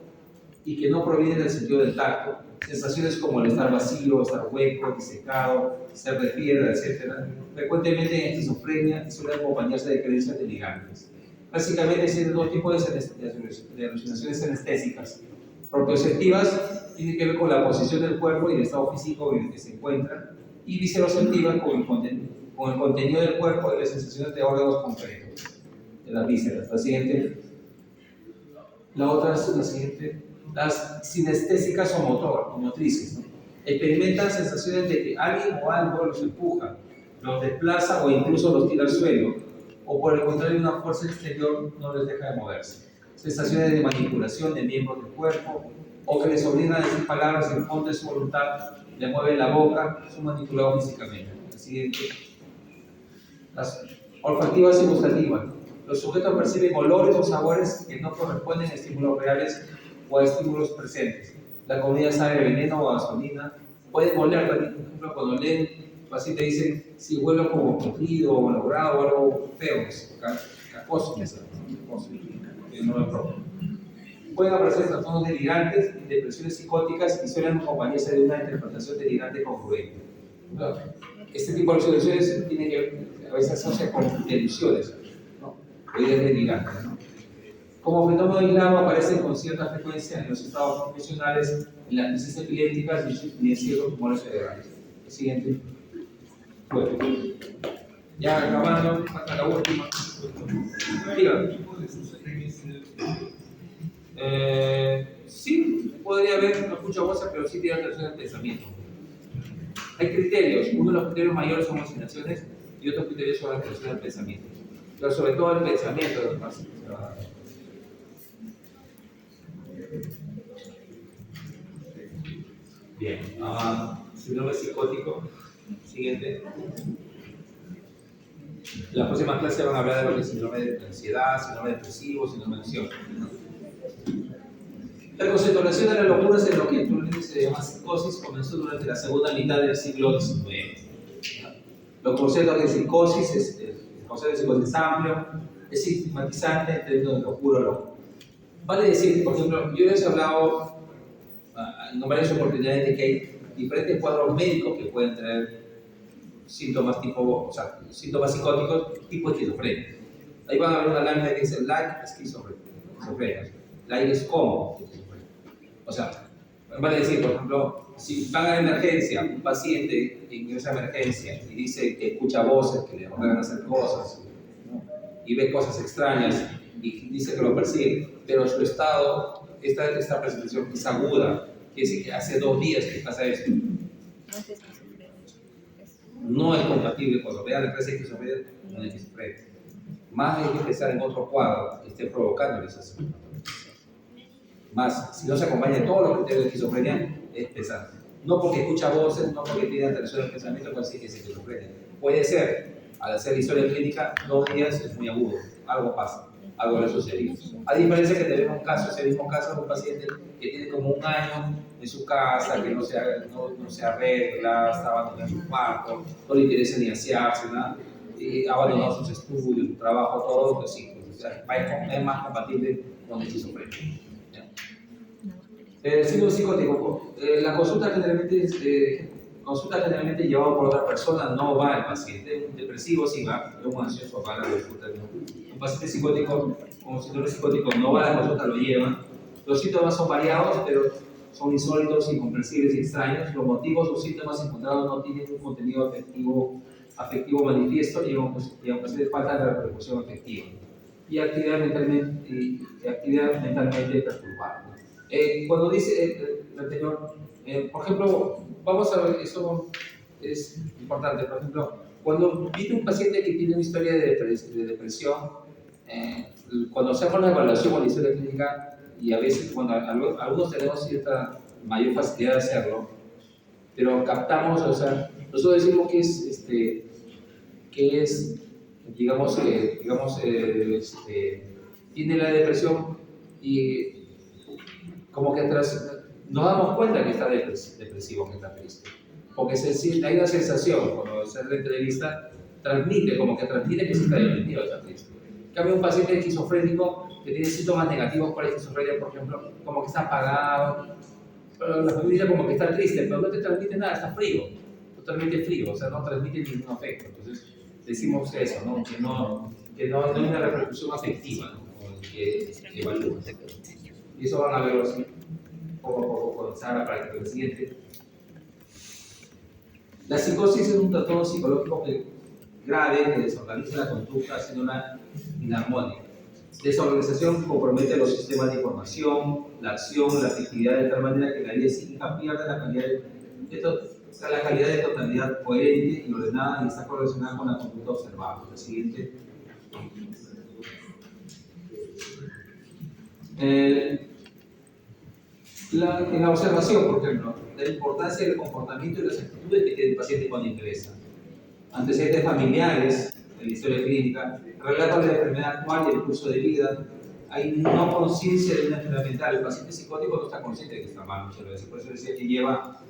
y que no provienen del sentido del tacto. Sensaciones como el estar vacío, estar hueco, disecado, ser de piedra, etc. Frecuentemente en esquizofrenia suelen acompañarse de creencias delirantes. Básicamente existen dos tipos de alucinaciones anestésicas. Propioceptivas tienen que ver con la posición del cuerpo y el estado físico en el que se encuentra, y visceroceptivas con el contenido del cuerpo y las sensaciones de órganos concretos, de las vísceras. La siguiente. La otra es la siguiente. Las sinestésicas o motrices, ¿no? Experimentan sensaciones de que alguien o algo los empuja, los desplaza o incluso los tira al suelo, o por el contrario una fuerza exterior no les deja de moverse. Sensaciones de manipulación de miembros del cuerpo, o que les obligan a decir palabras en contra de su voluntad, le mueven la boca, son manipulados físicamente. La siguiente. Las olfativas y gustativas. Los sujetos perciben olores o sabores que no corresponden a estímulos reales o a estímulos presentes. La comida sabe veneno o gasolina. Pueden oler también, por ejemplo, cuando leen, así te dicen si huele como podrido o malogrado o algo feo, cacoso, que no es propio. Pueden aparecer trastornos delirantes, depresiones psicóticas y suelen acompañarse de una interpretación delirante congruente. Este tipo de alucinaciones tiene que a veces asocia con delusiones, ¿no? O ideas delirantes, ¿no? Como fenómeno aislado aparecen con cierta frecuencia en los estados profesionales, en las crisis epilépticas y en ciertos tumores cerebrales. El siguiente. Bueno, ya acabando, falta la última. Dígame. Sí, podría haber, no escucha voces, pero sí tiene alteración del pensamiento. Hay criterios, uno de los criterios mayores son alucinaciones y otros criterios son alteración del pensamiento. Pero sobre todo el pensamiento de los pacientes. Bien, síndrome psicótico, siguiente. En la próxima clase van a hablar de lo que es síndrome de ansiedad, síndrome depresivo, síndrome ansioso. La concentración de la locura es lo que actualmente se llama psicosis, comenzó durante la segunda mitad del siglo XIX. Los conceptos de psicosis, el concepto de psicosis es amplio, es estigmatizante en términos de locura o loco. Vale decir, por ejemplo, yo les he hablado en varias oportunidades de que hay diferentes cuadros médicos que pueden tener síntomas síntomas psicóticos tipo esquizofrenia. Ahí van a ver una lámina que dice like esquizofrenia. Like es como esquizofrenia. O sea, vale decir, por ejemplo, si van a la emergencia, un paciente ingresa a emergencia y dice que escucha voces que le ordenan hacer cosas, ¿no? Y ve cosas extrañas y dice que lo persigue, pero su estado, esta presentación es aguda, quiere decir que hace 2 días que pasa esto. No es compatible cuando vean la clase de esquizofrenia con la esquizofrenia. Más hay que pensar en otro cuadro que esté provocando esa situación. Más, si no se acompaña de todos los criterios de esquizofrenia, es pesado. No porque escucha voces, no porque tiene alteración del pensamiento, puede decir que es esquizofrenia. Puede ser, al hacer la historia clínica, 2 días es muy agudo, algo pasa, algo le sucedió. A diferencia que tenemos un caso, ese mismo caso de un paciente que tiene como 1 año en su casa, que no se arregla, está abandonado en su cuarto, no le interesa ni asearse, nada, y ha abandonado sus estudios, su trabajo, todo, pues sí, es más compatible con el esquizofrenia. El síndrome psicótico, la consulta generalmente llevada por otra persona, no va al paciente. Un depresivo sí va, un ansioso va a la consulta. Un paciente psicótico, como síndrome psicótico, no va a la consulta, lo lleva. Los síntomas son variados, pero son insólitos, incomprensibles y extraños. Los motivos o síntomas encontrados no tienen un contenido afectivo manifiesto y aunque se falta de repercusión afectiva. Y actividad mentalmente perturbada. Cuando dice el anterior, por ejemplo, vamos a ver, eso es importante. Por ejemplo, cuando viene un paciente que tiene una historia de depresión, cuando hacemos la evaluación con la historia clínica, y a veces cuando algunos tenemos cierta mayor facilidad de hacerlo, pero captamos, o sea, nosotros decimos que es digamos, tiene la depresión y como que nos damos cuenta que está depresivo, que está triste. Porque hay una sensación, cuando se hace la entrevista, transmite que se está deprimido, está triste. En cambio, un paciente esquizofrénico que tiene síntomas negativos por esquizofrenia, por ejemplo, como que está apagado, pero la familia como que está triste, pero no te transmite nada, está frío, totalmente frío, o sea, no transmite ningún afecto. Entonces, decimos eso, ¿no? Que no hay una repercusión afectiva, ¿no? Que evalúa. Y eso van a verlo así, poco a poco, con Sara, para que lo siguiente. La psicosis es un trastorno psicológico grave que desorganiza la conducta haciéndola inarmónica. Desorganización que compromete los sistemas de información, la acción, la afectividad de tal manera que la vida psíquica pierde la calidad de totalidad coherente y ordenada y está correlacionada con la conducta observada. La siguiente. En la observación, por ejemplo, la importancia del comportamiento y las actitudes que tiene el paciente cuando ingresa. Antecedentes familiares, en la historia clínica, relatos de la enfermedad actual y el curso de vida. Hay no conciencia de una enfermedad mental. El paciente psicótico no está consciente de que está mal muchas veces. Por eso decía que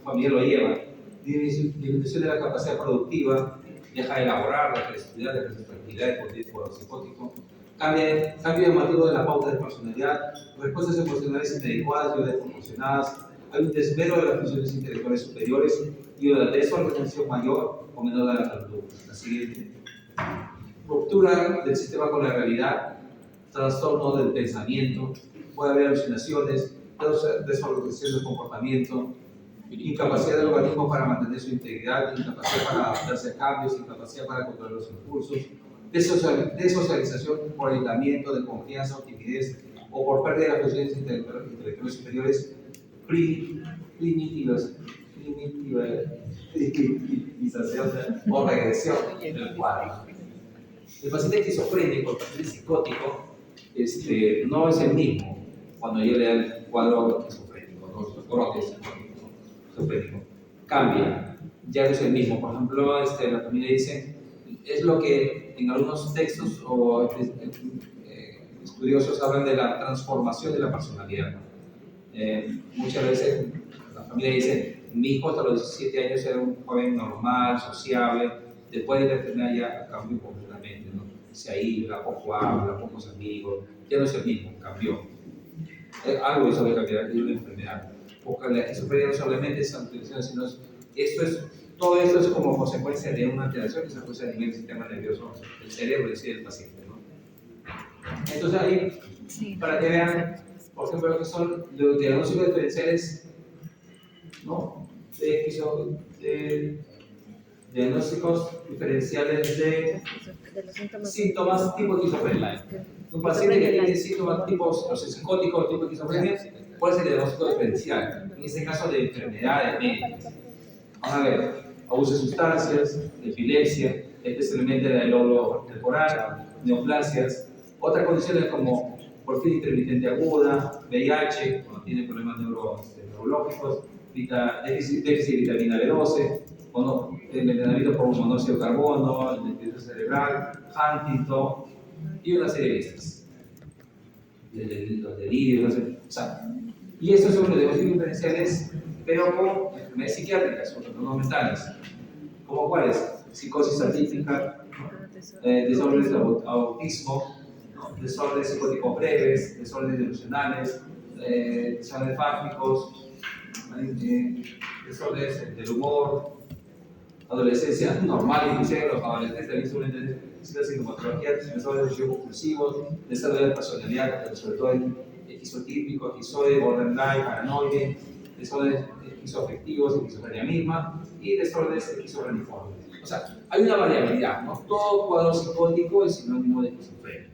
familia lo lleva. Disminución de la capacidad productiva, deja de elaborar, deja de estudiar, deja de hacer actividades por psicótico. Cambio llamativo de la pauta de personalidad, respuestas emocionales inadecuadas y desproporcionadas. Hay un desmero de las funciones intelectuales superiores y una desorganización mayor o menor de la conducta. La siguiente. Ruptura del sistema con la realidad, trastorno del pensamiento, puede haber alucinaciones, desorganización del comportamiento, incapacidad del organismo para mantener su integridad, incapacidad para adaptarse a cambios, incapacidad para controlar los impulsos, desocialización por aislamiento, desconfianza o timidez, o por pérdida de las funciones intelectuales superiores, primitivización o regresión del cuadro. El paciente esquizofrénico, el paciente psicótico, no es el mismo cuando yo le da el cuadro esquizofrénico, ¿no? Los brotes esquizofrénicos. Cambia, ya no es el mismo. Por ejemplo, la familia dice, es lo que en algunos textos o estudiosos hablan de la transformación de la personalidad. Muchas veces la familia dice, mi hijo hasta los 17 años era un joven normal, sociable, después de la enfermedad ya cambió completamente, ¿no? Se aísla, poco habla, pocos amigos, ya no es el mismo, cambió. Algo hizo de cambiar, es una enfermedad. Porque la esquizofrenia no solamente es alteración, sino todo esto es como consecuencia de una alteración que se produce a nivel del sistema nervioso del cerebro, es decir, del paciente, ¿no? Entonces ahí, para que vean, por ejemplo, lo que son los diagnósticos diferenciales, ¿no? De diagnósticos diferenciales de síntomas tipo esquizofrenia. Un paciente que tiene síntomas tipos, los psicóticos tipo esquizofrenia, ¿cuál es el diagnóstico diferencial? En este caso de enfermedades médicas. Vamos a ver, abuso de sustancias, epilepsia, especialmente del lóbulo temporal, neoplasias, otras condiciones como porfiria intermitente aguda, VIH, cuando tiene problemas neurológicos, déficit de vitamina B12, envenenamiento por monóxido de carbono, deterioro cerebral, Huntington y una serie de estas. Los delirios, o sea, y estos son los diagnósticos diferenciales, pero con enfermedades psiquiátricas o trastornos mentales. ¿Cómo cuáles? Psicosis atípica, desórdenes de autismo, ¿no? Desórdenes psicóticos breves, desórdenes delusionales, desórdenes fácticos, desórdenes del humor, adolescencia normal, inclusive los adolescentes también suelen tener ciertas sintomatologías, desórdenes compulsivos, desórdenes de personalidad, sobre todo el esquizotípico, esquizoide, borderline, paranoide, desórdenes esquizoafectivos, esquizofrenia misma y desórdenes esquizofreniformes. O sea, hay una variabilidad, ¿no? Todo cuadro psicótico es sinónimo de esquizofrenia.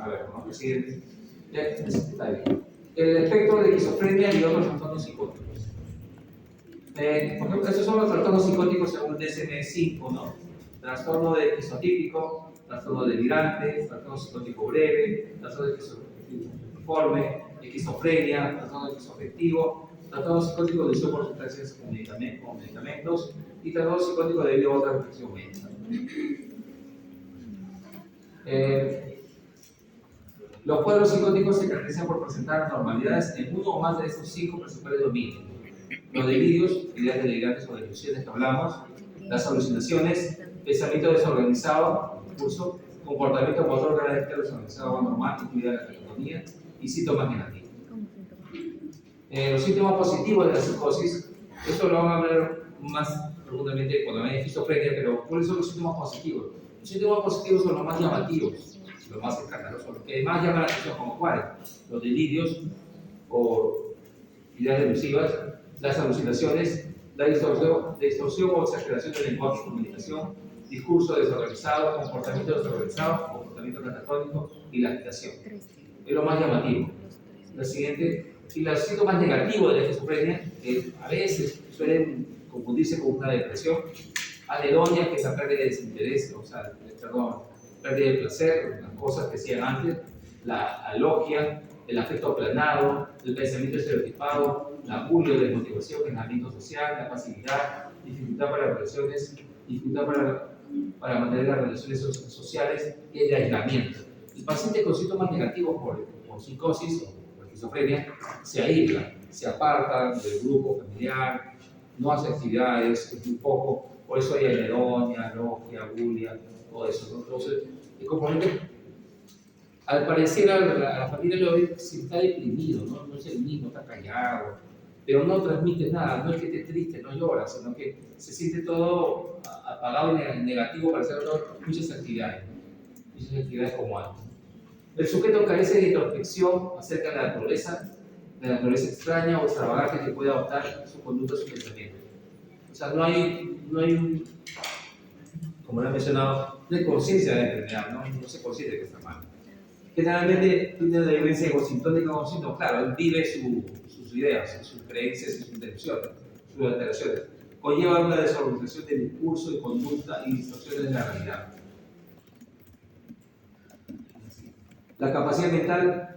A ver, vamos a decir, está bien. El espectro de esquizofrenia y otros trastornos psicóticos. Por ejemplo, estos son los trastornos psicóticos según el DSM-5, ¿no? Trastorno de esquizotípico, trastorno delirante, trastorno psicótico breve, trastorno esquizofreniforme, esquizofrenia, trastorno esquizoafectivo, trastorno psicótico inducido por sustancias con medicamentos y trastorno psicótico debido a otra afección médica. Los cuadros psicóticos se caracterizan por presentar anormalidades en uno o más de estos 5 principales dominios. Los delirios, ideas delirantes o delusiones que hablamos, las alucinaciones, pensamiento desorganizado, impulso, comportamiento motor de carácter desorganizado o anormal, incluida la catatonía, y síntomas negativos. Los síntomas positivos de la psicosis, esto lo vamos a ver más profundamente cuando hay esquizofrenia, pero ¿cuáles son los síntomas positivos? Los síntomas positivos son los más llamativos, los más escandalosos, los que más llaman la atención, como cuáles: los delirios o ideas delusivas, las alucinaciones, la distorsión o exageración del lenguaje y comunicación, discurso desorganizado, comportamiento desorganizado, comportamiento catatónico y la agitación. Es lo más llamativo. La siguiente, y los síntomas negativos de la esquizofrenia, a veces suelen confundirse con una depresión, anedonia, que es la pérdida de desinterés, o sea, pérdida de placer, las cosas que hacían antes, la alogia, el afecto aplanado, el pensamiento estereotipado, la abulia, la desmotivación, el aislamiento social, la pasividad, dificultad para las relaciones, dificultad para mantener las relaciones sociales y el aislamiento. El paciente con síntomas negativos por psicosis o por esquizofrenia se aísla, se aparta del grupo familiar, no hace actividades, es muy poco, por eso hay anedonia, alogia, abulia, todo eso, ¿no? Entonces, el componente, al parecer a la familia lo ve si está deprimido, ¿no? No es el mismo, está callado, pero no transmite nada, no es que esté triste, no llora, sino que se siente todo apagado y negativo para hacer muchas actividades como antes. El sujeto carece de introspección acerca de la naturaleza extraña o extravagante que puede adoptar su conducta, su pensamiento. O sea, no hay como lo he mencionado, no hay conciencia de la enfermedad, no se consiente que está mal. Generalmente tiene una vivencia egosintónica o síntoma, claro, él vive su sus ideas, sus creencias y sus alteraciones. Conlleva una desorganización del discurso y conducta y distorsiones de la realidad. La capacidad mental,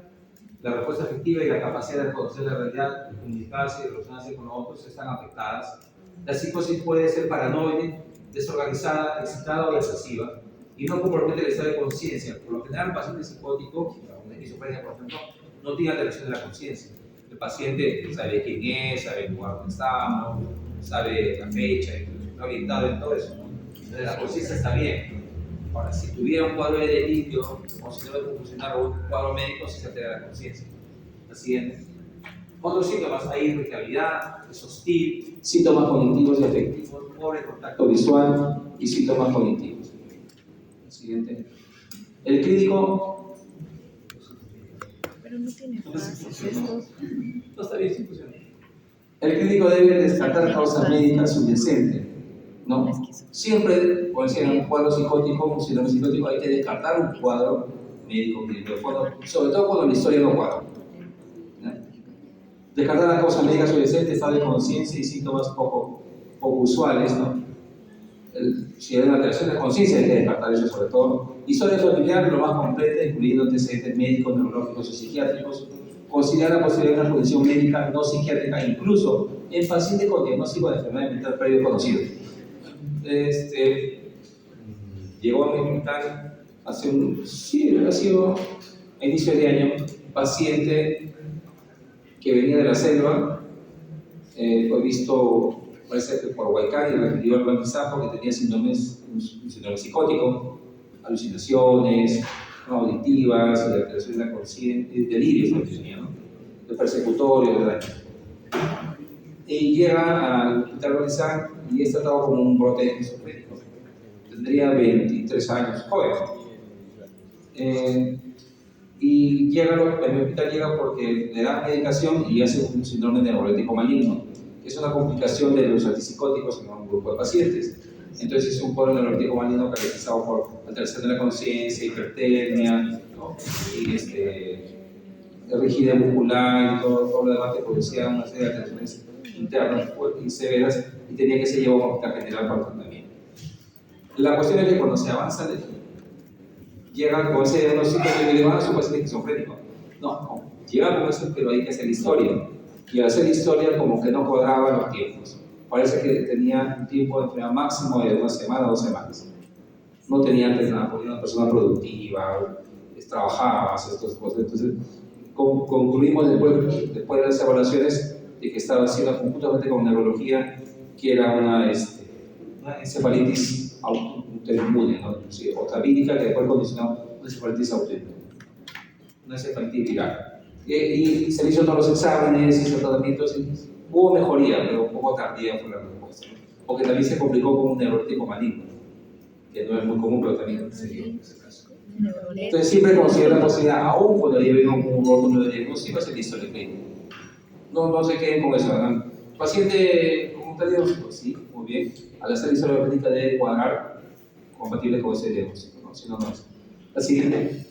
la respuesta afectiva y la capacidad de reconocer la realidad, de comunicarse y relacionarse con otros están afectadas. La psicosis puede ser paranoide, desorganizada, excitada o excesiva, y no compromete el estado de conciencia. Por lo general, el paciente psicótico, una esquizofrenia por ejemplo, no tiene alteración de la conciencia. El paciente sabe quién es, sabe el lugar donde está, ¿no? Sabe la fecha, está orientado en todo eso, ¿no? Entonces, la conciencia está bien. Ahora, si tuviera un cuadro de delirio, o si no debe funcionar un cuadro médico, sí se altera la conciencia. La siguiente. Otros síntomas, hay irritabilidad, es hostil, síntomas cognitivos y afectivos, pobre contacto visual y síntomas cognitivos. La siguiente. El clínico. Pero no tiene fases esto. No está bien, sí funciona. El clínico debe descartar causas médicas subyacentes, ¿no? Siempre, como decía, en un cuadro psicótico, un síndrome psicótico, hay que descartar un cuadro médico clínico, sobre todo cuando la historia no cuadra. Descartar la causa médica subyacente, estado de conciencia y síntomas poco usuales, ¿no? Si hay una alteración de conciencia, hay que descartar eso sobre todo. Historia familiar, lo más completa, incluyendo antecedentes médicos, neurológicos y psiquiátricos. Considerar la posibilidad de una condición médica no psiquiátrica, incluso en pacientes con diagnóstico de enfermedad mental previo conocido. Llegó a mi hospital hace ha sido a inicio de año, paciente que venía de la selva, fue visto, parece que por Huaycán, y refirió al Banquizapo, que tenía un síndrome psicótico, alucinaciones no auditivas, de alteración de la conciencia, delirios que tenía, ¿no? De persecutorio, de daño. Y llega al hospital Banquizapo y es tratado como un brote esquizofrénico. Tendría 23 años, joven. Y llega, el hospital llega porque le dan medicación y hace un síndrome neurolético maligno, que es una complicación de los antipsicóticos en un grupo de pacientes. Entonces es un cuadro neurolético maligno caracterizado por alteración de la conciencia, hipertermia, ¿no? Y rigidez muscular y todo lo demás que producía una serie de alteraciones internas fuertes y severas, y tenía que ser llevado a un hospital general para el tratamiento. La cuestión es que cuando se avanza llega con ese diagnóstico que le van a su paciente esquizofrénico. No, llega con eso, pero hay que hacer historia. Y al hacer historia, como que no cuadraban los tiempos. Parece que tenía un tiempo de enfermedad máximo de 1 semana, 2 semanas. No tenía antes nada, porque era una persona productiva, trabajaba, hacía estas cosas. Entonces, concluimos después de las evaluaciones de que estaba haciendo conjuntamente con neurología, que era una encefalitis autoinmune, ¿no? Sí, otra vírica que después condicionó una encefalitis autoinmune, una encefalitis viral. Y se le hizo todos los exámenes, hizo tratamientos, y hubo mejoría, pero un poco tardía fue la respuesta, ¿no? Porque también se complicó con un neurótico maligno, que no es muy común, pero también se dio en ese caso. Entonces siempre considera la posibilidad, aún cuando ya venga un rótulo de diagnóstico, es el historia clínica. No se queden con eso. Paciente con un diagnóstico, sí, muy bien. Al hacer historia clínica debe cuadrar compatible con ese diagnóstico, ¿no? Si no, no es. La siguiente.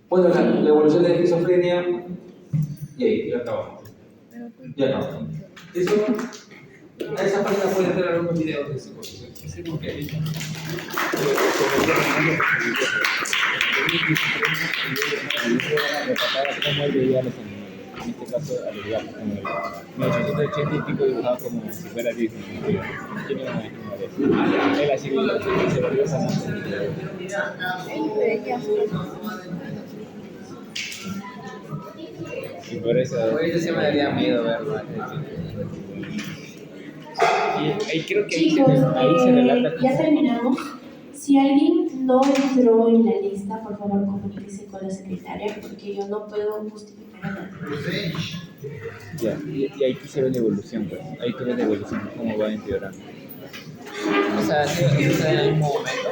Bueno, la evolución de la esquizofrenia, y ahí, ya acabamos. Ya acabamos. Eso, a esa página pueden ver algunos videos de psicosis. Sí, porque cómo él veía a los animales, en este caso a los gatos, como el 1880 y pico dibujaba como si fuera Disney, tiene una vez. Él así se volvió famoso. Y por eso sí me daría miedo verlo. y creo que Chicos, ahí se relata ya terminamos. Si alguien no entró en la lista, por favor comuníquese con la secretaria porque yo no puedo justificar nada. ya, y ahí se ve la evolución, pues. Ahí tú ves la evolución, cómo va empeorando. O sea, sí, en el mismo momento.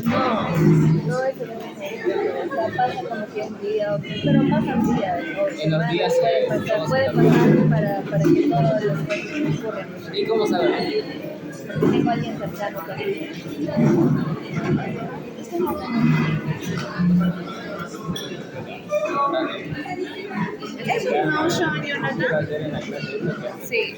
No es el mismo. O sea, pasa como que un día, pero pasan días. En los días puede pasar para que todos los días ocurran. ¿Y cómo sabes? Tengo a alguien cercano que dice. ¿Es un Notion, Jonathan? hacer en la clase esta que Sí.